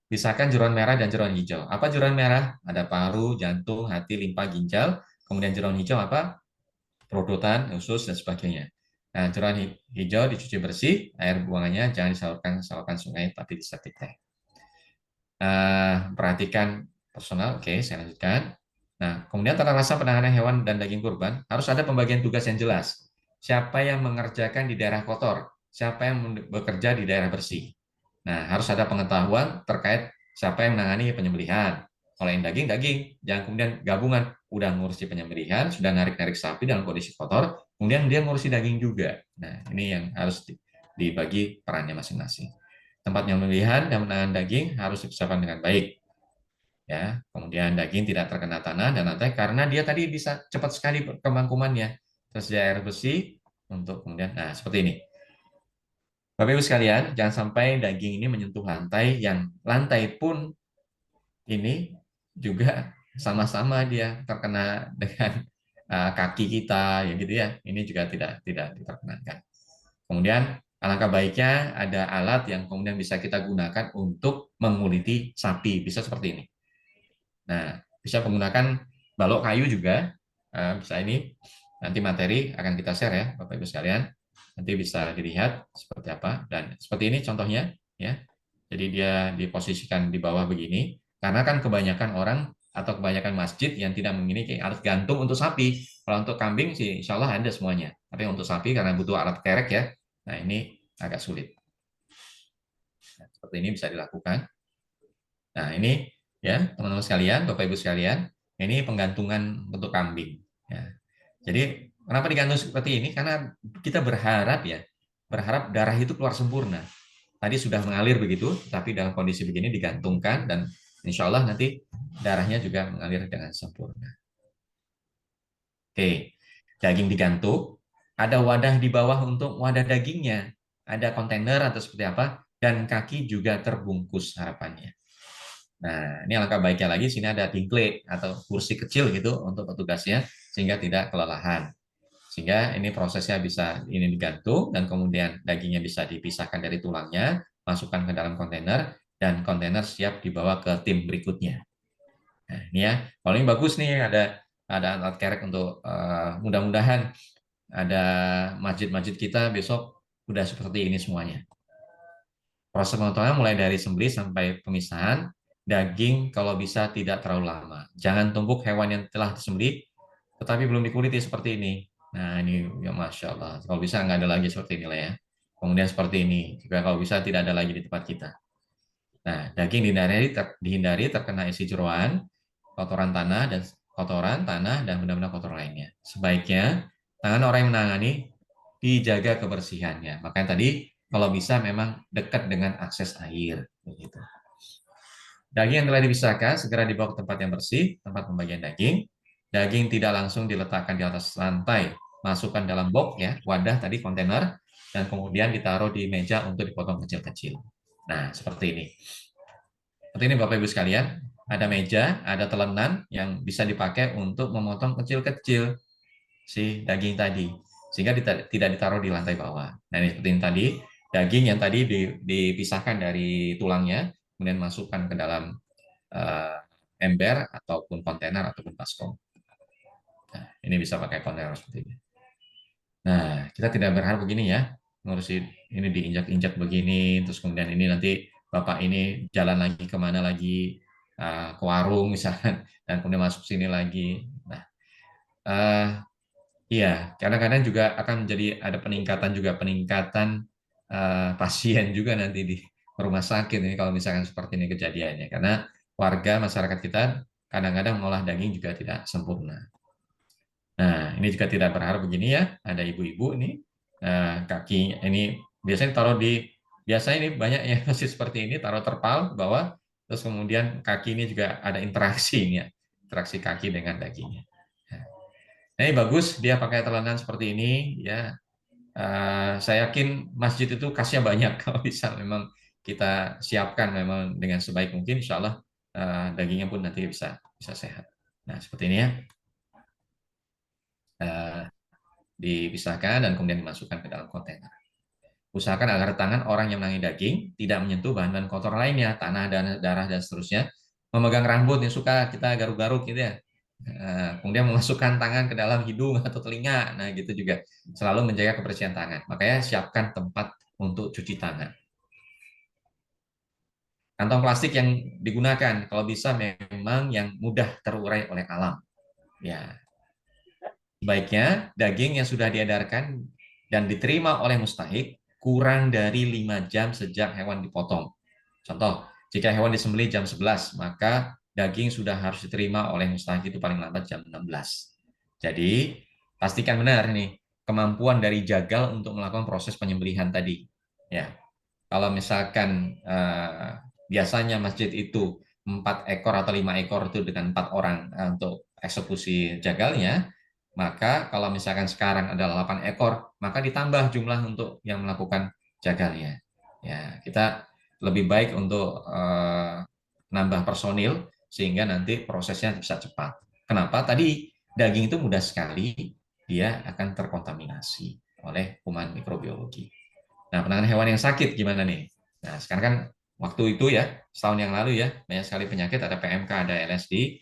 Pisahkan jeroan merah dan jeroan hijau. Apa jeroan merah? Ada paru, jantung, hati, limpa, ginjal. Kemudian jeroan hijau apa? Perodotan, usus dan sebagainya. Nah, jeroan hijau dicuci bersih, air buangannya jangan disalurkan sungai, tapi di septic tank. Perhatikan personal, oke, saya lanjutkan. Nah, kemudian tata rasa penanganan hewan dan daging kurban, harus ada pembagian tugas yang jelas. Siapa yang mengerjakan di daerah kotor, siapa yang bekerja di daerah bersih. Nah, harus ada pengetahuan terkait siapa yang menangani penyembelihan. Kalau yang daging, jangan kemudian gabungan, udah ngurusi penyembelihan, sudah narik-narik sapi dalam kondisi kotor, kemudian dia ngurusi daging juga. Nah, ini yang harus dibagi perannya masing-masing. Tempat penyembelihan dan penanganan daging harus dipersiapkan dengan baik. Ya, kemudian daging tidak terkena tanah dan lantai karena dia tadi bisa cepat sekali berkembang kumannya. Tersedia air bersih untuk kemudian, nah seperti ini. Bapak Ibu sekalian, jangan sampai daging ini menyentuh lantai, yang lantai pun ini juga sama-sama dia terkena dengan kaki kita, ya gitu ya. Ini juga tidak diperkenankan. Kemudian alangkah baiknya ada alat yang kemudian bisa kita gunakan untuk menguliti sapi, bisa seperti ini. Nah, bisa menggunakan balok kayu juga, bisa ini Nanti materi akan kita share ya, Bapak Ibu sekalian. Nanti bisa dilihat seperti apa, dan seperti ini contohnya ya. Jadi dia diposisikan di bawah begini, karena kan kebanyakan orang atau kebanyakan masjid yang tidak memiliki alat gantung untuk sapi. Kalau untuk kambing sih insya Allah ada semuanya. Tapi untuk sapi karena butuh alat kerek ya, nah ini agak sulit. Nah, seperti ini bisa dilakukan. Nah ini ya teman-teman sekalian, Bapak Ibu sekalian, ini penggantungan untuk kambing. Ya. Jadi kenapa digantung seperti ini? Karena kita berharap ya, berharap darah itu keluar sempurna. Tadi sudah mengalir begitu, tapi dalam kondisi begini digantungkan dan insya Allah nanti darahnya juga mengalir dengan sempurna. Oke, daging digantung, ada wadah di bawah untuk wadah dagingnya, ada kontainer atau seperti apa, dan kaki juga terbungkus harapannya. Nah, ini alangkah baiknya lagi, sini ada dingkle atau kursi kecil gitu untuk petugasnya, sehingga tidak kelelahan. Sehingga ini prosesnya bisa ini digantung, dan kemudian dagingnya bisa dipisahkan dari tulangnya, masukkan ke dalam kontainer, dan kontainer siap dibawa ke tim berikutnya. Nah, ini ya, kalau ini bagus nih, ada alat kerek untuk mudah-mudahan ada masjid-masjid kita besok udah seperti ini semuanya. Proses pemotongan mulai dari sembelih sampai pemisahan. Daging kalau bisa tidak terlalu lama. Jangan tumbuk hewan yang telah disembelih, tetapi belum dikuliti seperti ini. Nah ini ya Masya Allah. Kalau bisa nggak ada lagi seperti ini lah ya. Kemudian seperti ini. Juga kalau bisa tidak ada lagi di tempat kita. Nah daging dihindari terkena isi jeroan, kotoran tanah dan benda-benda kotor lainnya. Sebaiknya tangan orang yang menangani dijaga kebersihannya. Makanya tadi kalau bisa memang dekat dengan akses air. Begitu. Daging yang telah dipisahkan segera dibawa ke tempat yang bersih, tempat pembagian daging. Daging tidak langsung diletakkan di atas lantai, masukkan dalam box ya, wadah tadi kontainer, dan kemudian ditaruh di meja untuk dipotong kecil-kecil. Nah, seperti ini. Seperti ini Bapak Ibu sekalian, ada meja, ada telenan yang bisa dipakai untuk memotong kecil-kecil si daging tadi, sehingga tidak ditaruh di lantai bawah. Nah, ini seperti ini tadi, daging yang tadi dipisahkan dari tulangnya, kemudian masukkan ke dalam ember ataupun kontainer ataupun baskom. Nah, ini bisa pakai kontainer seperti ini. Nah, kita tidak berharap begini ya, ngurusin ini diinjak-injak begini, terus kemudian ini nanti Bapak ini jalan lagi kemana lagi, ke warung misalkan, dan kemudian masuk sini lagi. Nah, iya, kadang-kadang juga akan menjadi ada peningkatan pasien juga nanti di rumah sakit ini kalau misalkan seperti ini kejadiannya, karena warga masyarakat kita kadang-kadang mengolah daging juga tidak sempurna. Nah ini juga tidak berharap begini ya, ada ibu-ibu ini kaki ini biasanya biasanya ini banyak ya masih seperti ini, taruh terpal ke bawah, terus kemudian kaki ini juga ada interaksinya, interaksi kaki dengan dagingnya. Nah ini bagus dia pakai telenan seperti ini ya. Saya yakin masjid itu kasnya banyak kalau bisa memang kita siapkan memang dengan sebaik mungkin, insya Allah dagingnya pun nanti bisa sehat. Nah seperti ini ya, dipisahkan dan kemudian dimasukkan ke dalam kontainer. Usahakan agar tangan orang yang menangani daging tidak menyentuh bahan-bahan kotor lainnya, tanah dan darah dan seterusnya. Memegang rambut yang suka kita garuk-garuk gitu ya. Kemudian memasukkan tangan ke dalam hidung atau telinga, nah gitu juga selalu menjaga kebersihan tangan. Makanya siapkan tempat untuk cuci tangan. Kantong plastik yang digunakan kalau bisa memang yang mudah terurai oleh alam. Ya, sebaiknya daging yang sudah diedarkan dan diterima oleh mustahik kurang dari 5 jam sejak hewan dipotong. Contoh, jika hewan disembelih jam 11, maka daging sudah harus diterima oleh mustahik itu paling lambat jam 16. Jadi, pastikan benar nih kemampuan dari jagal untuk melakukan proses penyembelihan tadi. Ya, kalau misalkan biasanya masjid itu 4 ekor atau 5 ekor itu dengan 4 orang untuk eksekusi jagalnya, maka kalau misalkan sekarang ada 8 ekor, maka ditambah jumlah untuk yang melakukan jagalnya. Ya, kita lebih baik untuk nambah personil sehingga nanti prosesnya bisa cepat. Kenapa? Tadi daging itu mudah sekali dia akan terkontaminasi oleh kuman mikrobiologi. Nah, penanganan hewan yang sakit gimana nih? Nah, sekarang kan waktu itu ya, setahun yang lalu ya, banyak sekali penyakit, ada PMK, ada LSD.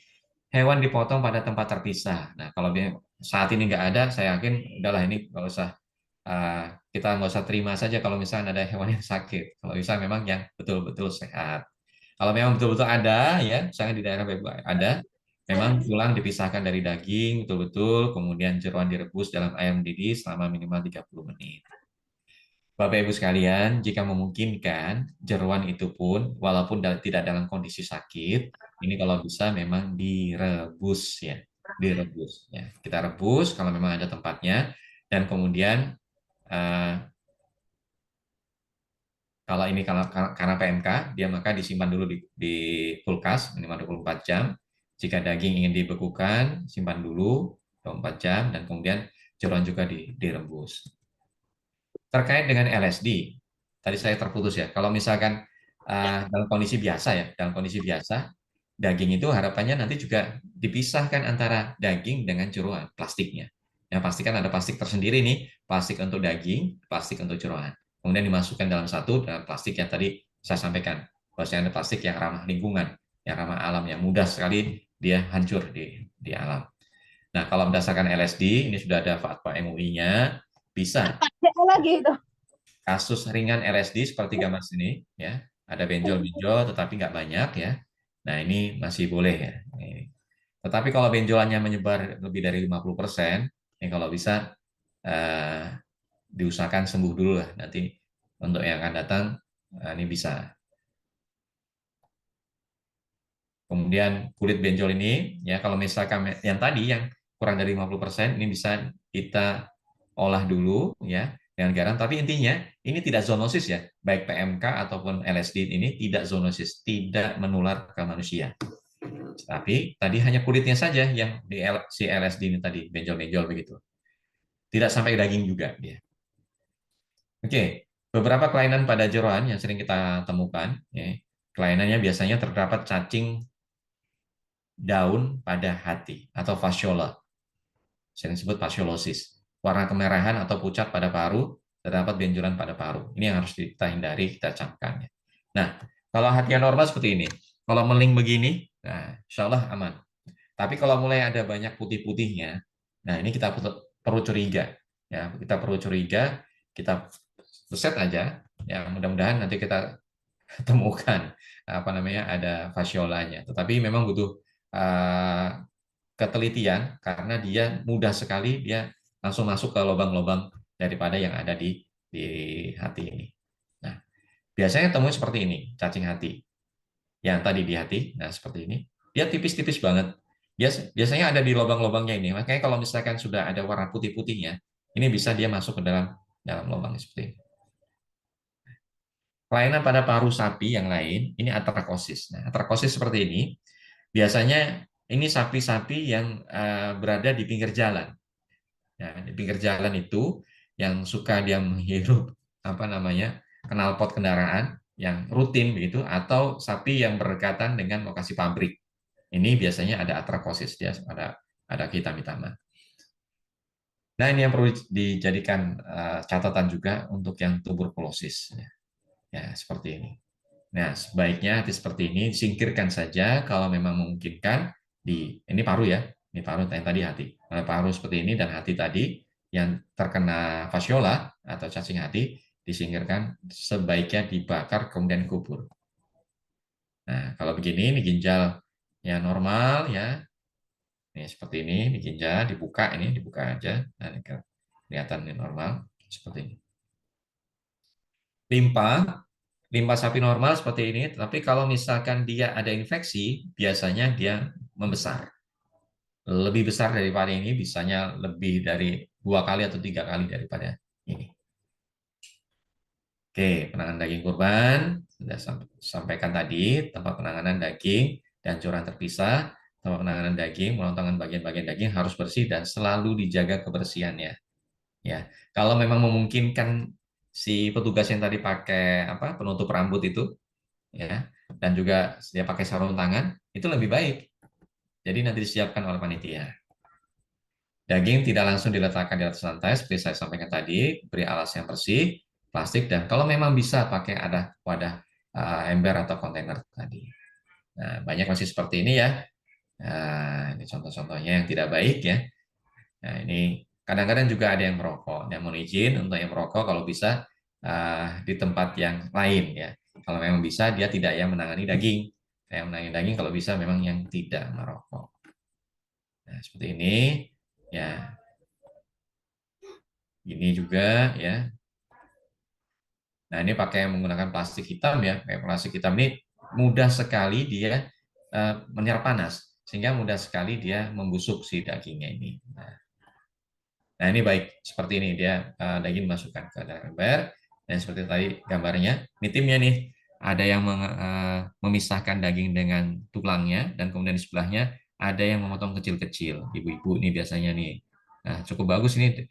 hewan dipotong pada tempat terpisah. Nah, kalau saat ini nggak ada, saya yakin udahlah ini nggak usah, kita nggak usah terima saja kalau misalnya ada hewan yang sakit. Kalau bisa memang yang betul-betul sehat. Kalau memang betul-betul ada, ya, misalnya di daerah Bapak ada, memang tulang dipisahkan dari daging betul-betul, kemudian jeroan direbus dalam air mendidih selama minimal 30 menit. Bapak Ibu sekalian, jika memungkinkan, jeroan itu pun walaupun tidak dalam kondisi sakit, ini kalau bisa memang direbus ya, direbus ya. Kita rebus kalau memang ada tempatnya, dan kemudian kalau ini karena PMK, dia maka disimpan dulu di kulkas minimal 24 jam. Jika daging ingin dibekukan, simpan dulu 24 jam, dan kemudian jeroan juga direbus. Terkait dengan LSD, tadi saya terputus ya. Kalau misalkan dalam kondisi biasa ya, dalam kondisi biasa, daging itu harapannya nanti juga dipisahkan antara daging dengan jeroan plastiknya. Yang pastikan ada plastik tersendiri nih, plastik untuk daging, plastik untuk jeroan. Kemudian dimasukkan dalam plastik yang tadi saya sampaikan. Bahwasanya ada plastik yang ramah lingkungan, yang ramah alam, yang mudah sekali dia hancur di alam. Nah, kalau berdasarkan LSD, ini sudah ada fatwa MUI-nya, bisa lagi itu. kasus ringan LSD seperti gambar sini, ya, ada benjol-benjol tetapi nggak banyak ya. Nah, ini masih boleh ya. Tetapi kalau benjolannya menyebar lebih dari 50%, ya kalau bisa diusahakan sembuh dulu lah. Nanti untuk yang akan datang, ini bisa. Kemudian kulit benjol ini, ya kalau misalkan yang tadi yang kurang dari 50%, ini bisa kita olah dulu ya dengan garam. Tapi intinya ini tidak zoonosis ya, baik PMK ataupun LSD ini tidak zoonosis, tidak menular ke manusia. Tapi tadi hanya kulitnya saja yang si LSD ini tadi benjol-benjol begitu. Tidak sampai daging juga dia. Oke, beberapa kelainan pada jeroan yang sering kita temukan, ya, kelainannya biasanya terdapat cacing daun pada hati atau fasciola, sering disebut fasciolosis. Warna kemerahan atau pucat pada paru, terdapat benjolan pada paru. Ini yang harus kita hindari, kita camkan. Nah, kalau hatinya normal seperti ini, kalau meling begini, nah, insya Allah aman. Tapi kalau mulai ada banyak putih-putihnya, nah ini kita perlu curiga. Ya, kita perlu curiga, kita set aja. Ya, mudah-mudahan nanti kita temukan ada fasciolanya. Tetapi memang butuh ketelitian karena dia mudah sekali dia langsung masuk ke lubang-lubang daripada yang ada di hati ini. Nah, biasanya temuin seperti ini, cacing hati. Yang tadi di hati, nah seperti ini. Dia tipis-tipis banget. Biasanya ada di lubang-lubangnya ini. Makanya kalau misalkan sudah ada warna putih-putihnya, ini bisa dia masuk ke dalam lubang seperti ini. Kelainan pada paru sapi yang lain, ini atrakosis. Nah, atrakosis seperti ini, biasanya ini sapi-sapi yang berada di pinggir jalan. Nah, di pinggir jalan itu yang suka dia menghirup knalpot kendaraan yang rutin begitu, atau sapi yang berdekatan dengan lokasi pabrik. Ini biasanya ada atrakosis, dia ada hitam-hitaman. Nah, ini yang perlu dijadikan catatan juga untuk yang tuberkulosis. Ya, seperti ini. Nah, sebaiknya hati seperti ini singkirkan saja kalau memang memungkinkan. Ini paru ya, ini paru yang tadi hati. Kalau paru seperti ini dan hati tadi yang terkena fasciola atau cacing hati disingkirkan, sebaiknya dibakar kemudian kubur. Nah, kalau begini, ini ginjal yang normal ya, ini seperti ini, ginjal dibuka aja, nah, ini kelihatan ini normal seperti ini. Limpa sapi normal seperti ini, tapi kalau misalkan dia ada infeksi, biasanya dia membesar. Lebih besar daripada ini, bisanya lebih dari 2 kali atau 3 kali daripada ini. Oke, penanganan daging kurban, sudah sampaikan tadi, tempat penanganan daging dan joran terpisah. Tempat penanganan daging, melontarkan bagian-bagian daging harus bersih dan selalu dijaga kebersihannya. Ya, kalau memang memungkinkan si petugas yang tadi pakai penutup rambut itu, ya, dan juga dia pakai sarung tangan, itu lebih baik. Jadi nanti disiapkan oleh panitia. Daging tidak langsung diletakkan di atas lantai, seperti saya sampaikan tadi, beri alas yang bersih, plastik, dan kalau memang bisa pakai ada wadah ember atau kontainer tadi. Nah, banyak masih seperti ini ya. Nah, ini contoh-contohnya yang tidak baik ya. Nah, ini kadang-kadang juga ada yang merokok. Yang mohon izin untuk yang merokok kalau bisa di tempat yang lain ya. Kalau memang bisa dia tidak yang menangani daging. Yang menangani daging kalau bisa memang yang tidak merokok. Nah, seperti ini ya. Ini juga ya. Nah, ini pakai menggunakan plastik hitam ya. Kayak plastik hitam ini mudah sekali dia menyerap panas sehingga mudah sekali dia membusuk si dagingnya ini. Nah, ini baik seperti ini dia daging dimasukkan ke dalam ember dan seperti tadi gambarnya. Ini timnya nih ada yang memisahkan daging dengan tulangnya dan kemudian di sebelahnya ada yang memotong kecil-kecil. Ibu-ibu ini biasanya nih. Nah, cukup bagus ini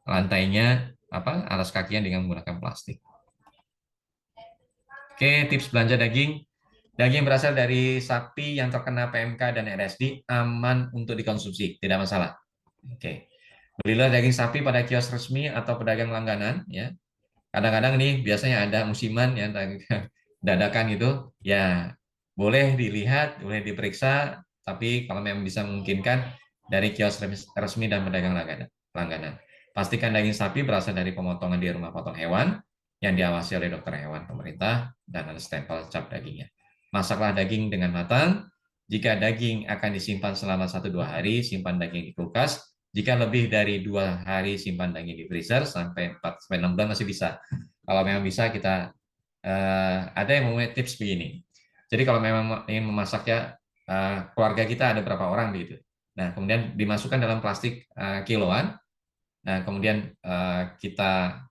lantainya alas kakinya dengan menggunakan plastik. Oke, tips belanja daging. Daging berasal dari sapi yang terkena PMK dan RSD aman untuk dikonsumsi, tidak masalah. Oke. Belilah daging sapi pada kios resmi atau pedagang langganan ya. Kadang-kadang nih biasanya ada musiman ya dadakan gitu, ya boleh dilihat, boleh diperiksa, tapi kalau memang bisa memungkinkan dari kios resmi dan pedagang langganan. Pastikan daging sapi berasal dari pemotongan di rumah potong hewan yang diawasi oleh dokter hewan pemerintah dan ada stempel cap dagingnya. Masaklah daging dengan matang. Jika daging akan disimpan selama 1-2 hari, simpan daging di kulkas. Jika lebih dari 2 hari, simpan daging di freezer sampai 4-6 bulan masih bisa. Kalau memang bisa kita ada yang mempunyai tips begini. Jadi kalau memang ingin memasaknya keluarga kita ada berapa orang begitu. Nah, kemudian dimasukkan dalam plastik kiloan. Nah, kemudian kita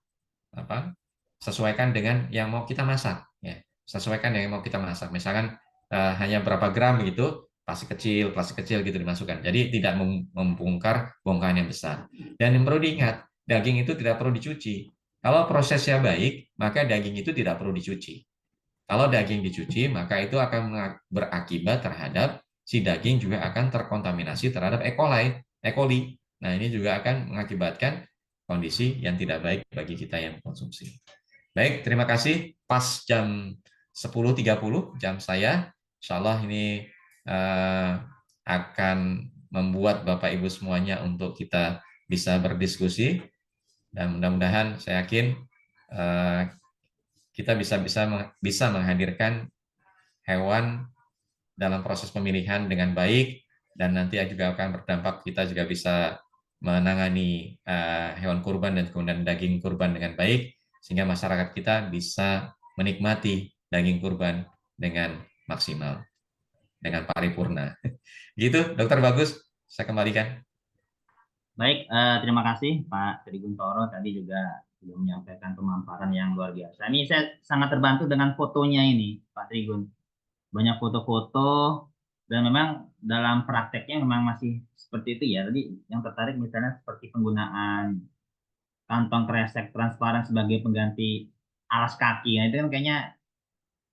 sesuaikan dengan yang mau kita masak ya. Sesuaikan dengan yang mau kita masak. Misalkan hanya berapa gram gitu, plastik kecil gitu dimasukkan. Jadi tidak membongkar bongkahan yang besar. Dan yang perlu diingat, daging itu tidak perlu dicuci. Kalau prosesnya baik, maka daging itu tidak perlu dicuci. Kalau daging dicuci, maka itu akan berakibat terhadap si daging juga akan terkontaminasi terhadap E. coli. Nah, ini juga akan mengakibatkan kondisi yang tidak baik bagi kita yang mengkonsumsi. Baik, terima kasih. Pas jam 10.30 jam saya. Insya Allah ini akan membuat Bapak Ibu semuanya untuk kita bisa berdiskusi. Dan mudah-mudahan saya yakin kita bisa menghadirkan hewan dalam proses pemilihan dengan baik dan nanti juga akan berdampak kita juga bisa menangani hewan kurban dan kemudian daging kurban dengan baik sehingga masyarakat kita bisa menikmati daging kurban dengan maksimal, dengan paripurna. Gitu, Dokter Bagus, saya kembalikan. Baik, terima kasih Pak Tri Guntoro tadi juga sudah menyampaikan pemaparan yang luar biasa. Ini saya sangat terbantu dengan fotonya ini, Pak Trigun. Banyak foto-foto dan memang dalam prakteknya memang masih seperti itu ya. Tadi yang tertarik misalnya seperti penggunaan kantong kresek transparan sebagai pengganti alas kaki. Nah, itu kan kayaknya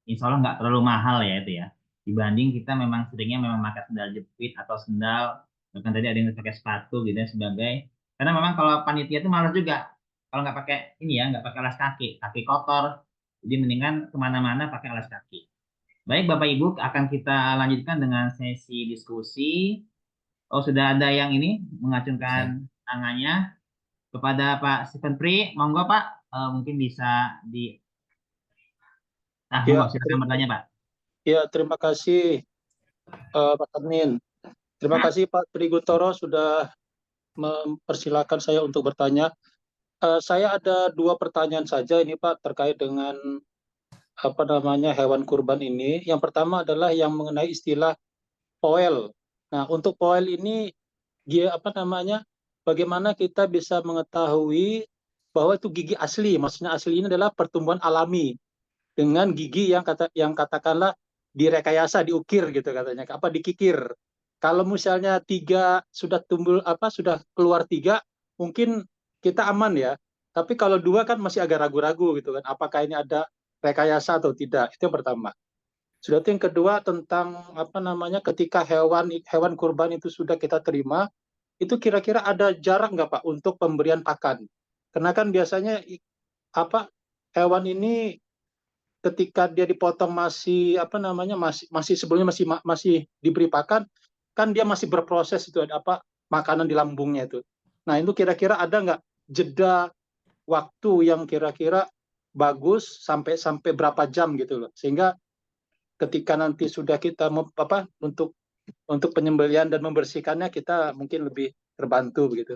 insya Allah nggak terlalu mahal ya itu ya. Dibanding kita memang seringnya memang pakai sendal jepit atau sendal, bahkan tadi ada yang pakai sepatu gitu ya sebagai. Karena memang kalau panitia itu malas juga. Kalau nggak pakai ini ya, nggak pakai alas kaki kotor. Jadi mendingan kemana-mana pakai alas kaki. Baik Bapak Ibu, akan kita lanjutkan dengan sesi diskusi. Oh, sudah ada yang ini mengacungkan tangannya kepada Pak Stephen Pri. Monggo Pak, mungkin bisa di silakan bertanya Pak. Ya, terima kasih Pak Admin. Terima kasih Pak Tri Guntoro sudah mempersilahkan saya untuk bertanya. Saya ada 2 pertanyaan saja ini Pak terkait dengan hewan kurban ini. Yang pertama adalah yang mengenai istilah poel. Nah, untuk poel ini bagaimana kita bisa mengetahui bahwa itu gigi asli? Maksudnya asli ini adalah pertumbuhan alami dengan gigi yang katakanlah direkayasa, diukir gitu katanya, dikikir. Kalau misalnya 3 sudah sudah keluar 3, mungkin kita aman ya. Tapi kalau 2 kan masih agak ragu-ragu gitu kan, apakah ini ada rekayasa atau tidak? Itu yang pertama. Sudah yang kedua tentang ketika hewan kurban itu sudah kita terima, itu kira-kira ada jarak nggak Pak untuk pemberian pakan? Karena kan biasanya hewan ini ketika dia dipotong masih sebelumnya masih diberi pakan, kan dia masih berproses itu, ada apa, makanan di lambungnya itu. Nah, itu kira-kira ada nggak jeda waktu yang kira-kira bagus sampai berapa jam gitu loh, sehingga ketika nanti sudah kita untuk penyembelihan dan membersihkannya kita mungkin lebih terbantu begitu.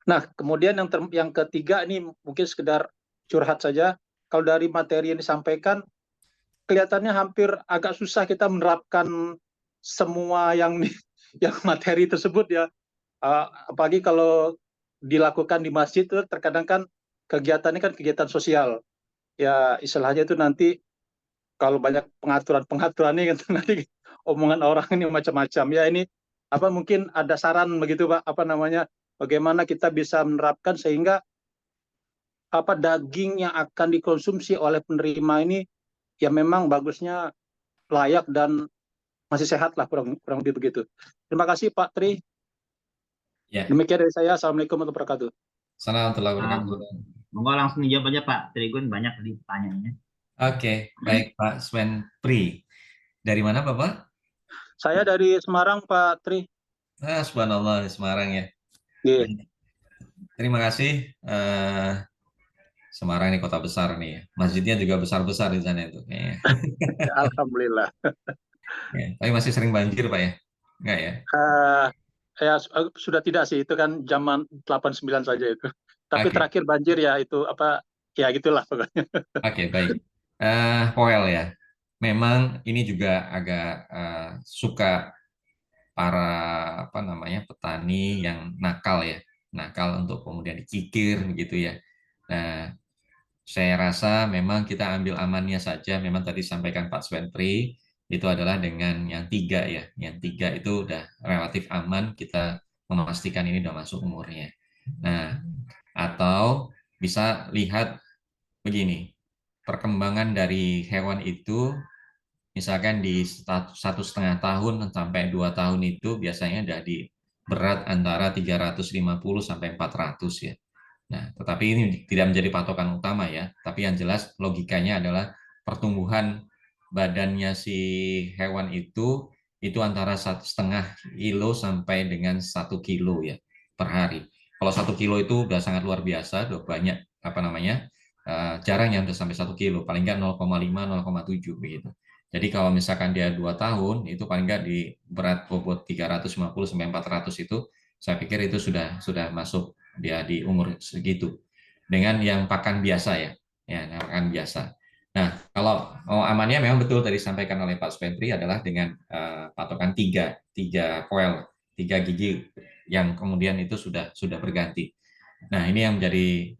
Nah, kemudian yang ketiga ini mungkin sekedar curhat saja. Kalau dari materi yang disampaikan, kelihatannya hampir agak susah kita menerapkan semua yang materi tersebut ya. Apalagi kalau dilakukan di masjid itu terkadang kan kegiatannya kan kegiatan sosial. Ya istilahnya itu nanti kalau banyak pengaturan ini kan nanti omongan orang ini macam-macam. Ya ini mungkin ada saran begitu Pak, bagaimana kita bisa menerapkan sehingga daging yang akan dikonsumsi oleh penerima ini ya memang bagusnya layak dan masih sehat lah, kurang lebih begitu. Terima kasih Pak Tri. Ya. Demikian dari saya. Assalamualaikum warahmatullahi wabarakatuh. Assalamualaikum warahmatullahi wabarakatuh. Monggo langsung dijawab aja Pak Trigun, banyak tadi pertanyaannya. Oke, baik Pak Sven Pri. Dari mana Bapak? Saya dari Semarang Pak Tri. Subhanallah, di Semarang ya. Yeah. Terima kasih. Semarang ini kota besar nih ya. Masjidnya juga besar-besar di sana itu kayaknya. Alhamdulillah. Ya, tapi masih sering banjir Pak ya? Enggak ya? Ya sudah tidak sih, itu kan zaman 89 saja itu. Tapi terakhir banjir ya itu ya gitulah pokoknya. Oke, baik. Poel ya. Memang ini juga agak suka para petani yang nakal ya. Nakal untuk kemudian dikikir gitu ya. Nah, saya rasa memang kita ambil amannya saja. Memang tadi sampaikan Pak Swenpri itu adalah dengan yang 3 ya. Yang 3 itu udah relatif aman, kita memastikan ini udah masuk umurnya. Nah, atau bisa lihat begini, perkembangan dari hewan itu misalkan di 1,5 tahun sampai 2 tahun itu biasanya udah di berat antara 350 sampai 400 ya. Nah, tetapi ini tidak menjadi patokan utama ya, tapi yang jelas logikanya adalah pertumbuhan badannya si hewan itu antara 1,5 kilo sampai dengan 1 kilo ya per hari. Kalau 1 kilo itu udah sangat luar biasa, udah banyak jarang yang udah sampai 1 kilo, paling nggak 0,5, 0,7 begitu. Jadi kalau misalkan dia 2 tahun, itu paling nggak di berat bobot 350 sampai 400 itu, saya pikir itu sudah masuk dia di umur segitu. Dengan yang pakan biasa ya pakan biasa. Nah, kalau amannya memang betul tadi disampaikan oleh Pak Swenpri adalah dengan patokan 3 poel, 3 gigi yang kemudian itu sudah berganti. Nah, ini yang menjadi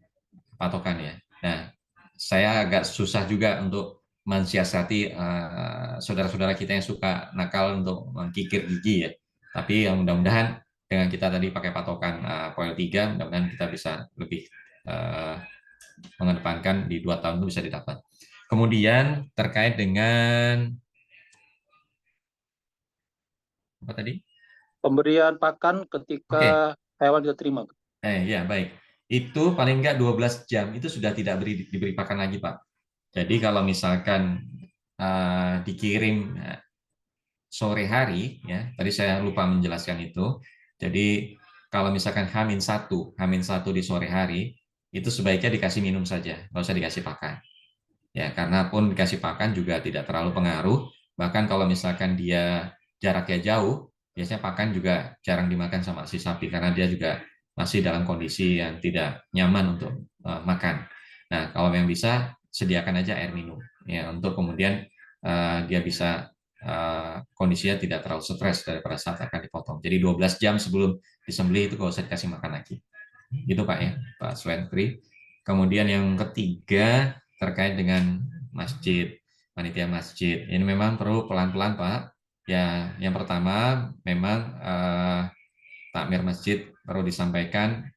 patokan ya. Nah, saya agak susah juga untuk mensiasati saudara-saudara kita yang suka nakal untuk mengkikir gigi ya. Tapi yang mudah-mudahan dengan kita tadi pakai patokan poel 3, mudah-mudahan kita bisa lebih mengedepankan di 2 tahun itu bisa didapat. Kemudian terkait dengan apa tadi? Pemberian pakan ketika hewan sudah terima. Ya baik. Itu paling nggak 12 jam itu sudah tidak diberi pakan lagi Pak. Jadi kalau misalkan dikirim sore hari ya, tadi saya lupa menjelaskan itu. Jadi kalau misalkan H-1 di sore hari itu sebaiknya dikasih minum saja, nggak usah dikasih pakan. Ya, karena pun dikasih pakan juga tidak terlalu pengaruh. Bahkan kalau misalkan dia jaraknya jauh, biasanya pakan juga jarang dimakan sama si sapi karena dia juga masih dalam kondisi yang tidak nyaman untuk makan. Nah, kalau yang bisa sediakan aja air minum ya untuk kemudian dia bisa kondisinya tidak terlalu stres pada saat akan dipotong. Jadi 12 jam sebelum disembelih itu nggak usah dikasih makan lagi. Gitu Pak ya, Pak Swenpri. Kemudian yang ketiga terkait dengan masjid, panitia masjid. Ini memang perlu pelan-pelan Pak. Ya, yang pertama memang takmir masjid perlu disampaikan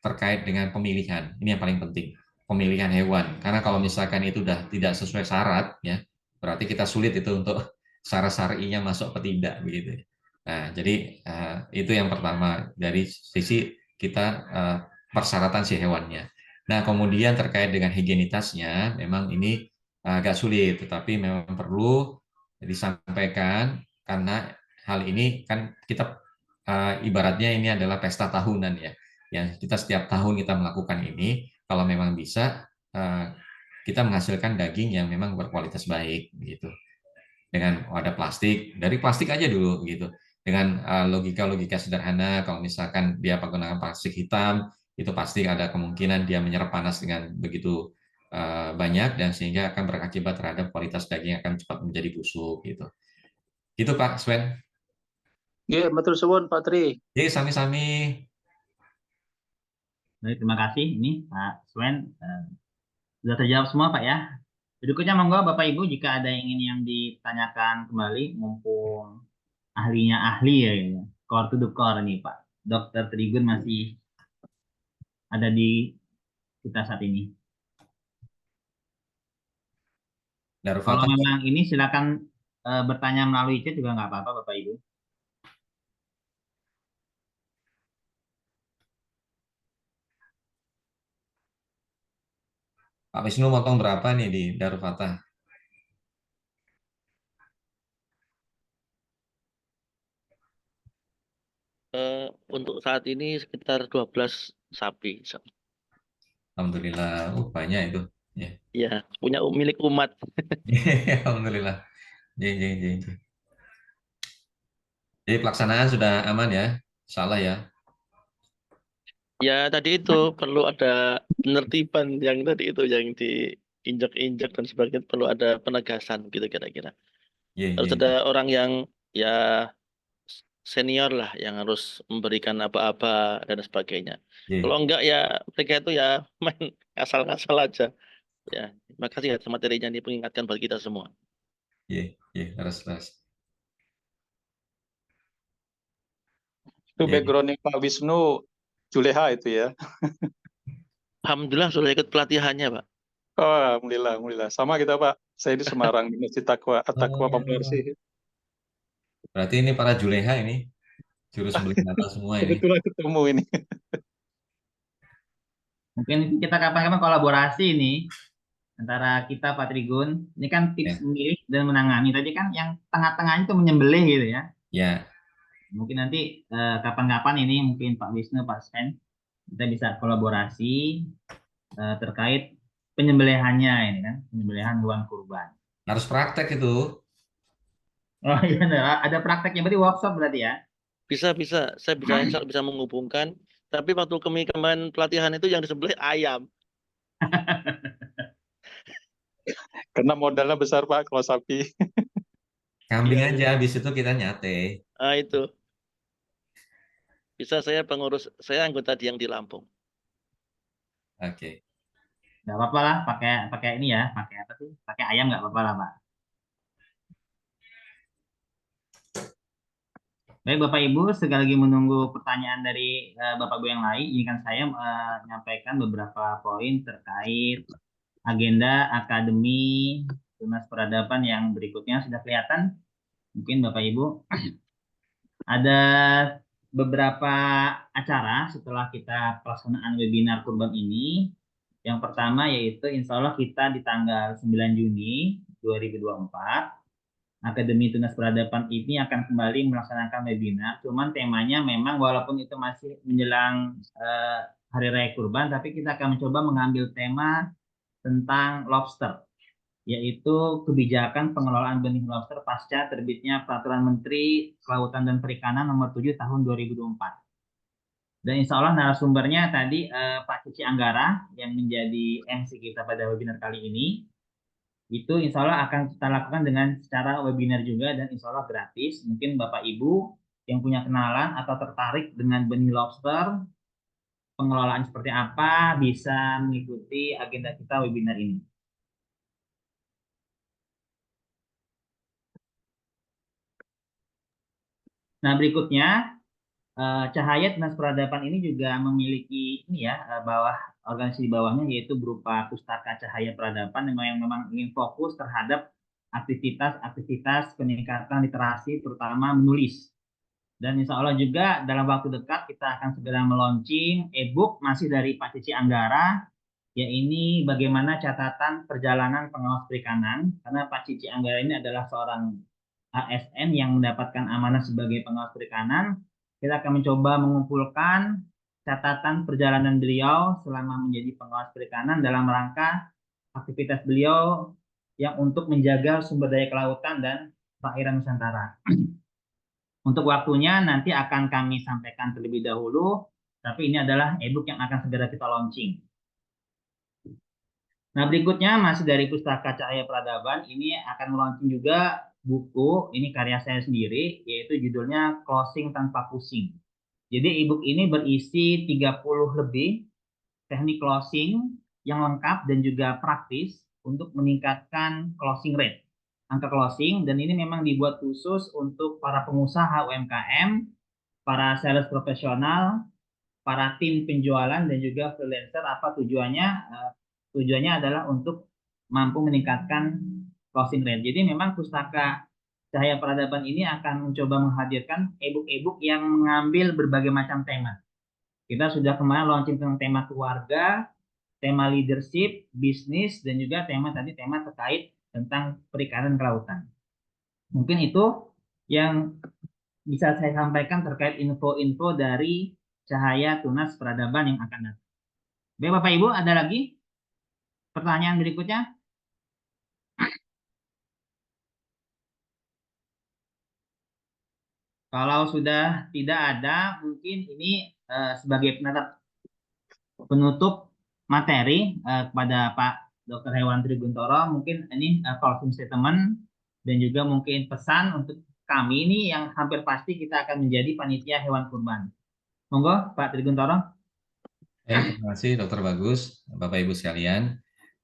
terkait dengan pemilihan. Ini yang paling penting, pemilihan hewan. Karena kalau misalkan itu sudah tidak sesuai syarat, ya berarti kita sulit itu untuk syarat syar'inya masuk atau tidak begitu. Nah, jadi itu yang pertama dari sisi kita persyaratan si hewannya. Nah, kemudian terkait dengan higienitasnya, memang ini agak sulit, tetapi memang perlu disampaikan karena hal ini kan kita ibaratnya ini adalah pesta tahunan ya. Yang kita setiap tahun kita melakukan ini, kalau memang bisa kita menghasilkan daging yang memang berkualitas baik gitu. Dengan ada plastik, dari plastik aja dulu gitu. Dengan logika-logika sederhana, kalau misalkan dia menggunakan plastik hitam, itu pasti ada kemungkinan dia menyerap panas dengan begitu banyak dan sehingga akan berakibat terhadap kualitas daging akan cepat menjadi busuk gitu. Gitu Pak Sven. Nggih, matur suwun Pak Tri. Jadi sami-sami. Baik, terima kasih ini Pak Swen. Sudah terjawab semua Pak ya. Berikutnya monggo Bapak Ibu jika ada yang ditanyakan kembali, mumpung ahlinya ahli ya, core to the core nih Pak. Dr. Trigun masih ada di kita saat ini. Kalau memang ini silakan bertanya melalui chat juga nggak apa-apa Bapak Ibu. Pak Wisnu motong berapa nih di Darul Fatah? Untuk saat ini sekitar 12 sapi. Alhamdulillah, banyak itu. Ya, punya milik umat. Alhamdulillah. Jadi pelaksanaan sudah aman ya, salah ya. Ya tadi itu perlu ada penertiban yang tadi itu yang diinjak-injak dan sebagainya, perlu ada penegasan gitu kira-kira. Harus ada orang yang ya senior lah yang harus memberikan apa-apa dan sebagainya. Kalau enggak ya mereka itu ya main asal-asal aja. Ya, terima kasih atas materinya ini mengingatkan bagi kita semua. Harus. Itu backgroundnya Pak Wisnu Juleha itu ya. Alhamdulillah sudah ikut pelatihannya Pak. Oh, alhamdulillah. Sama kita Pak. Saya di Semarang di Masjid Taqwa Pamlarsi. Berarti ini para Juleha ini jurus beli mata semua ini. Kebetulan ketemu ini. Mungkin kita kapan-kapan kolaborasi nih antara kita Pak Trigun. Ini kan tips memilih dan menangani. Tadi kan yang tengah-tengahnya itu menyembelih gitu ya. Ya. Mungkin nanti kapan-kapan ini mungkin Pak Wisnu, Pak Sven, kita bisa kolaborasi terkait penyembelihannya ini kan, penyembelihan hewan kurban. Harus praktek itu. Oh iya, ada prakteknya berarti workshop berarti ya? Bisa. Saya bisa menghubungkan. Tapi waktu kemarin pelatihan itu yang disembelih ayam. Karena modalnya besar Pak kalau sapi. Kambing aja, habis itu kita nyate. Itu. Bisa saya anggota yang di Lampung. Oke. Nggak apa-apa lah, pakai ini ya, pakai apa sih? Pakai ayam nggak apa-apa lah Pak. Baik Bapak Ibu, sekali lagi menunggu pertanyaan dari Bapak Ibu yang lain, izinkan saya menyampaikan beberapa poin terkait agenda Akademi Tunas Peradaban yang berikutnya sudah kelihatan. Mungkin Bapak Ibu ada beberapa acara setelah kita pelaksanaan webinar kurban ini. Yang pertama yaitu insya Allah kita di tanggal 9 Juni 2024 Akademi Tunas Peradaban ini akan kembali melaksanakan webinar. Cuman temanya memang walaupun itu masih menjelang Hari Raya Kurban, tapi kita akan mencoba mengambil tema tentang lobster, yaitu kebijakan pengelolaan benih lobster pasca terbitnya Peraturan Menteri Kelautan dan Perikanan Nomor 7 Tahun 2024. Dan insya Allah narasumbernya tadi Pak Cici Anggara yang menjadi MC kita pada webinar kali ini. Itu insya Allah akan kita lakukan dengan secara webinar juga dan insya Allah gratis. Mungkin Bapak Ibu yang punya kenalan atau tertarik dengan benih lobster, pengelolaan seperti apa, bisa mengikuti agenda kita webinar ini. Nah, berikutnya Cahaya Tunas Peradaban ini juga memiliki ini ya organisasi di bawahnya yaitu berupa Pustaka Cahaya Peradaban yang memang ingin fokus terhadap aktivitas peningkatan literasi terutama menulis. Dan insya Allah juga dalam waktu dekat kita akan segera meluncing e-book masih dari Pak Cici Anggara, ya ini bagaimana catatan perjalanan pengawas perikanan, karena Pak Cici Anggara ini adalah seorang ASN yang mendapatkan amanah sebagai pengawas perikanan, kita akan mencoba mengumpulkan catatan perjalanan beliau selama menjadi pengawas perikanan dalam rangka aktivitas beliau yang untuk menjaga sumber daya kelautan dan perairan Nusantara. Untuk waktunya nanti akan kami sampaikan terlebih dahulu, tapi ini adalah e-book yang akan segera kita launching. Nah, berikutnya masih dari Pustaka Cahaya Peradaban, ini akan launching juga buku, ini karya saya sendiri, yaitu judulnya Closing Tanpa Pusing. Jadi e-book ini berisi 30 lebih teknik closing yang lengkap dan juga praktis untuk meningkatkan closing rate, angka closing, dan ini memang dibuat khusus untuk para pengusaha UMKM, para sales profesional, para tim penjualan dan juga freelancer. Apa tujuannya? Tujuannya adalah untuk mampu meningkatkan closing rate. Jadi memang Pustaka Cahaya Peradaban ini akan mencoba menghadirkan e-book yang mengambil berbagai macam tema. Kita sudah kemarin launching tentang tema keluarga, tema leadership, bisnis, dan juga tema terkait tentang perikanan kelautan. Mungkin itu yang bisa saya sampaikan terkait info-info dari Cahaya Tunas Peradaban yang akan datang. Baik Bapak Ibu, ada lagi pertanyaan berikutnya? Kalau sudah tidak ada, mungkin ini sebagai penutup materi kepada Pak Dr. Hewan Triguntoro, mungkin ini closing statement dan juga mungkin pesan untuk kami ini yang hampir pasti kita akan menjadi panitia hewan kurban. Monggo Pak Triguntoro. Terima kasih Dr. Bagus, Bapak Ibu sekalian.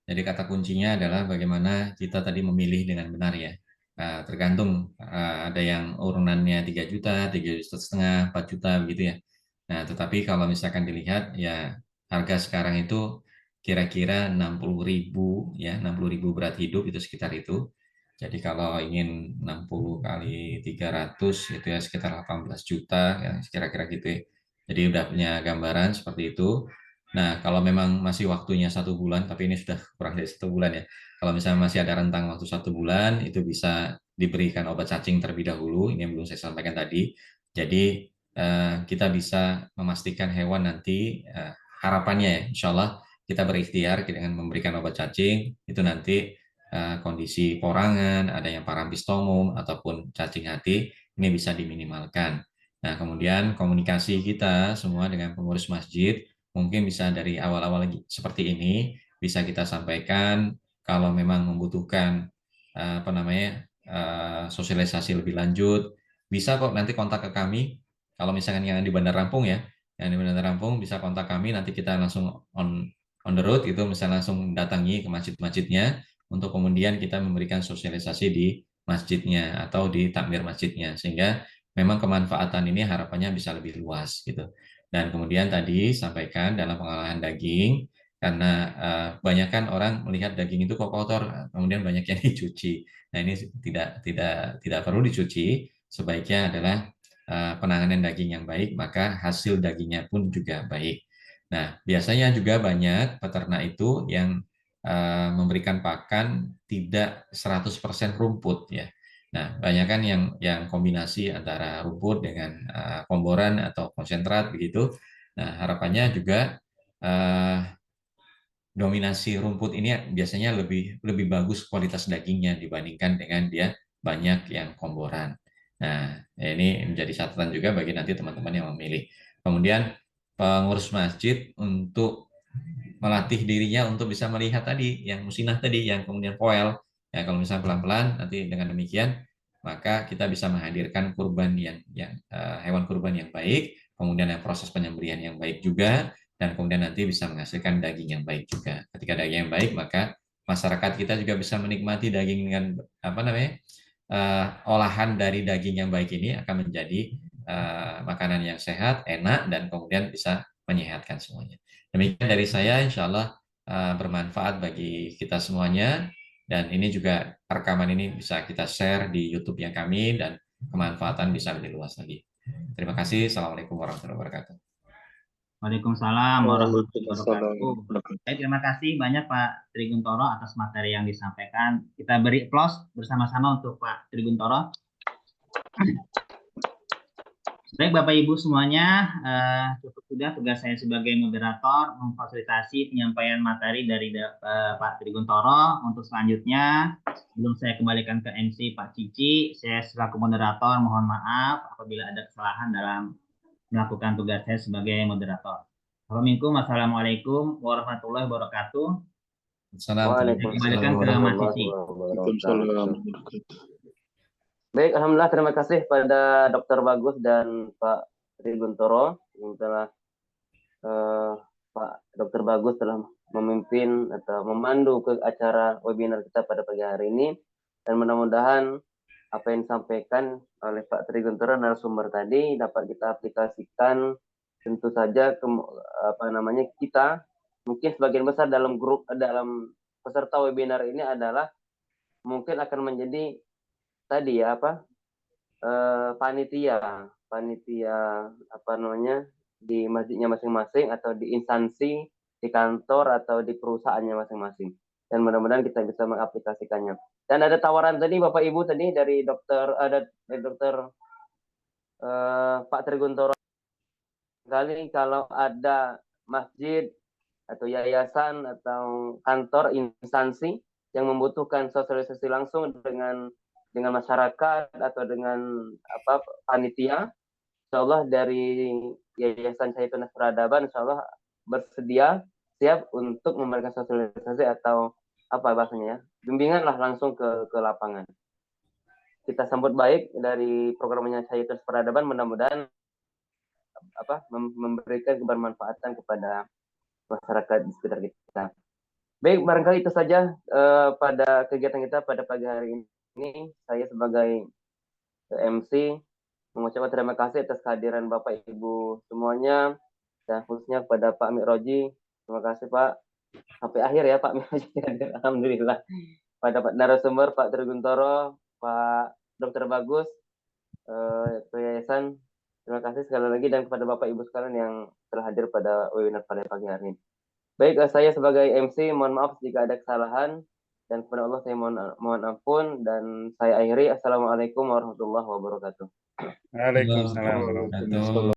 Jadi kata kuncinya adalah bagaimana kita tadi memilih dengan benar ya. Tergantung ada yang urunannya 3 juta, 3,5 juta, 4 juta begitu ya. Nah, tetapi kalau misalkan dilihat ya harga sekarang itu kira-kira 60.000 ya, 60.000 berat hidup itu sekitar itu. Jadi kalau ingin 60 kali 300 itu ya sekitar 18 juta ya kira-kira gitu ya. Jadi udah punya gambaran seperti itu. Nah, kalau memang masih waktunya 1 bulan, tapi ini sudah kurang dari 1 bulan ya. Kalau misalnya masih ada rentang waktu 1 bulan, itu bisa diberikan obat cacing terlebih dahulu. Ini yang belum saya sampaikan tadi. Jadi kita bisa memastikan hewan nanti harapannya ya, insya Allah kita berikhtiar dengan memberikan obat cacing. Itu nanti kondisi porangan, adanya parampistomum ataupun cacing hati ini bisa diminimalkan. Nah, kemudian komunikasi kita semua dengan pengurus masjid mungkin bisa dari awal-awal seperti ini bisa kita sampaikan kalau memang membutuhkan sosialisasi lebih lanjut bisa kok nanti kontak ke kami. Kalau misalkan yang di Bandar Lampung ya, yang di Bandar Lampung bisa kontak kami, nanti kita langsung on the road itu misalnya langsung datangi ke masjid-masjidnya untuk kemudian kita memberikan sosialisasi di masjidnya atau di takmir masjidnya sehingga memang kemanfaatan ini harapannya bisa lebih luas gitu. Dan kemudian tadi sampaikan dalam pengolahan daging karena banyak kan orang melihat daging itu kok kotor, kemudian banyak yang dicuci. Nah ini tidak perlu dicuci, sebaiknya adalah penanganan daging yang baik, maka hasil dagingnya pun juga baik. Nah biasanya juga banyak peternak itu yang memberikan pakan tidak 100% rumput ya. Nah, banyak kan yang kombinasi antara rumput dengan komboran atau konsentrat begitu. Nah, harapannya juga dominasi rumput ini biasanya lebih bagus kualitas dagingnya dibandingkan dengan dia banyak yang komboran. Nah, ini menjadi catatan juga bagi nanti teman-teman yang memilih. Kemudian pengurus masjid untuk melatih dirinya untuk bisa melihat tadi yang musinah tadi, yang kemudian poel. Ya, kalau misalnya pelan-pelan nanti dengan demikian maka kita bisa menghadirkan kurban hewan kurban yang baik, kemudian yang proses penyembelihan yang baik juga, dan kemudian nanti bisa menghasilkan daging yang baik juga. Ketika daging yang baik, maka masyarakat kita juga bisa menikmati daging dengan olahan dari daging yang baik ini akan menjadi makanan yang sehat, enak, dan kemudian bisa menyehatkan semuanya. Demikian dari saya, insya Allah bermanfaat bagi kita semuanya. Dan ini juga rekaman ini bisa kita share di YouTube yang kami dan kemanfaatan bisa lebih luas lagi. Terima kasih. Assalamualaikum warahmatullahi wabarakatuh. Waalaikumsalam warahmatullahi wabarakatuh. Terima kasih banyak Pak Triguntoro atas materi yang disampaikan. Kita beri applause bersama-sama untuk Pak Triguntoro. Baik Bapak Ibu semuanya, cukup sudah tugas saya sebagai moderator memfasilitasi penyampaian materi dari Pak Triguntoro. Untuk selanjutnya, sebelum saya kembalikan ke MC Pak Cici, saya selaku moderator mohon maaf apabila ada kesalahan dalam melakukan tugas saya sebagai moderator. Assalamualaikum warahmatullahi wabarakatuh. Saya kembalikan ke Mas Cici. Baik, alhamdulillah terima kasih pada Dr. Bagus dan Pak Triguntoro yang telah Pak Dr. Bagus telah memimpin atau memandu ke acara webinar kita pada pagi hari ini, dan mudah-mudahan apa yang disampaikan oleh Pak Triguntoro narasumber tadi dapat kita aplikasikan tentu saja ke kita mungkin sebagian besar dalam peserta webinar ini adalah mungkin akan menjadi tadi ya panitia di masjidnya masing-masing atau di instansi di kantor atau di perusahaannya masing-masing, dan mudah-mudahan kita bisa mengaplikasikannya. Dan ada tawaran tadi Bapak Ibu tadi dari dokter Pak Triguntoro, kali kalau ada masjid atau yayasan atau kantor instansi yang membutuhkan sosialisasi langsung dengan masyarakat atau dengan panitia, insyaallah dari Yayasan Cahaya Tunas Peradaban insyaallah bersedia siap untuk memberikan sosialisasi atau bimbingan lah langsung ke lapangan. Kita sambut baik dari programnya Cahaya Tunas Peradaban, mudah-mudahan memberikan kebermanfaatan kepada masyarakat di sekitar kita. Baik, barangkali itu saja pada kegiatan kita pada pagi hari ini. Saya sebagai MC mengucapkan terima kasih atas kehadiran Bapak Ibu semuanya, dan khususnya kepada Pak Miroji. Terima kasih Pak. Sampai akhir ya Pak Miroji. Alhamdulillah. Pada Pak narasumber Pak Triguntoro, Pak Dr. Bagus, Yayasan. Terima kasih sekali lagi, dan kepada Bapak Ibu sekalian yang telah hadir pada webinar pada pagi hari ini. Baik, saya sebagai MC mohon maaf jika ada kesalahan, dan kepada Allah saya mohon ampun, dan saya akhiri. Assalamualaikum warahmatullahi wabarakatuh. Waalaikumsalam warahmatullahi wabarakatuh.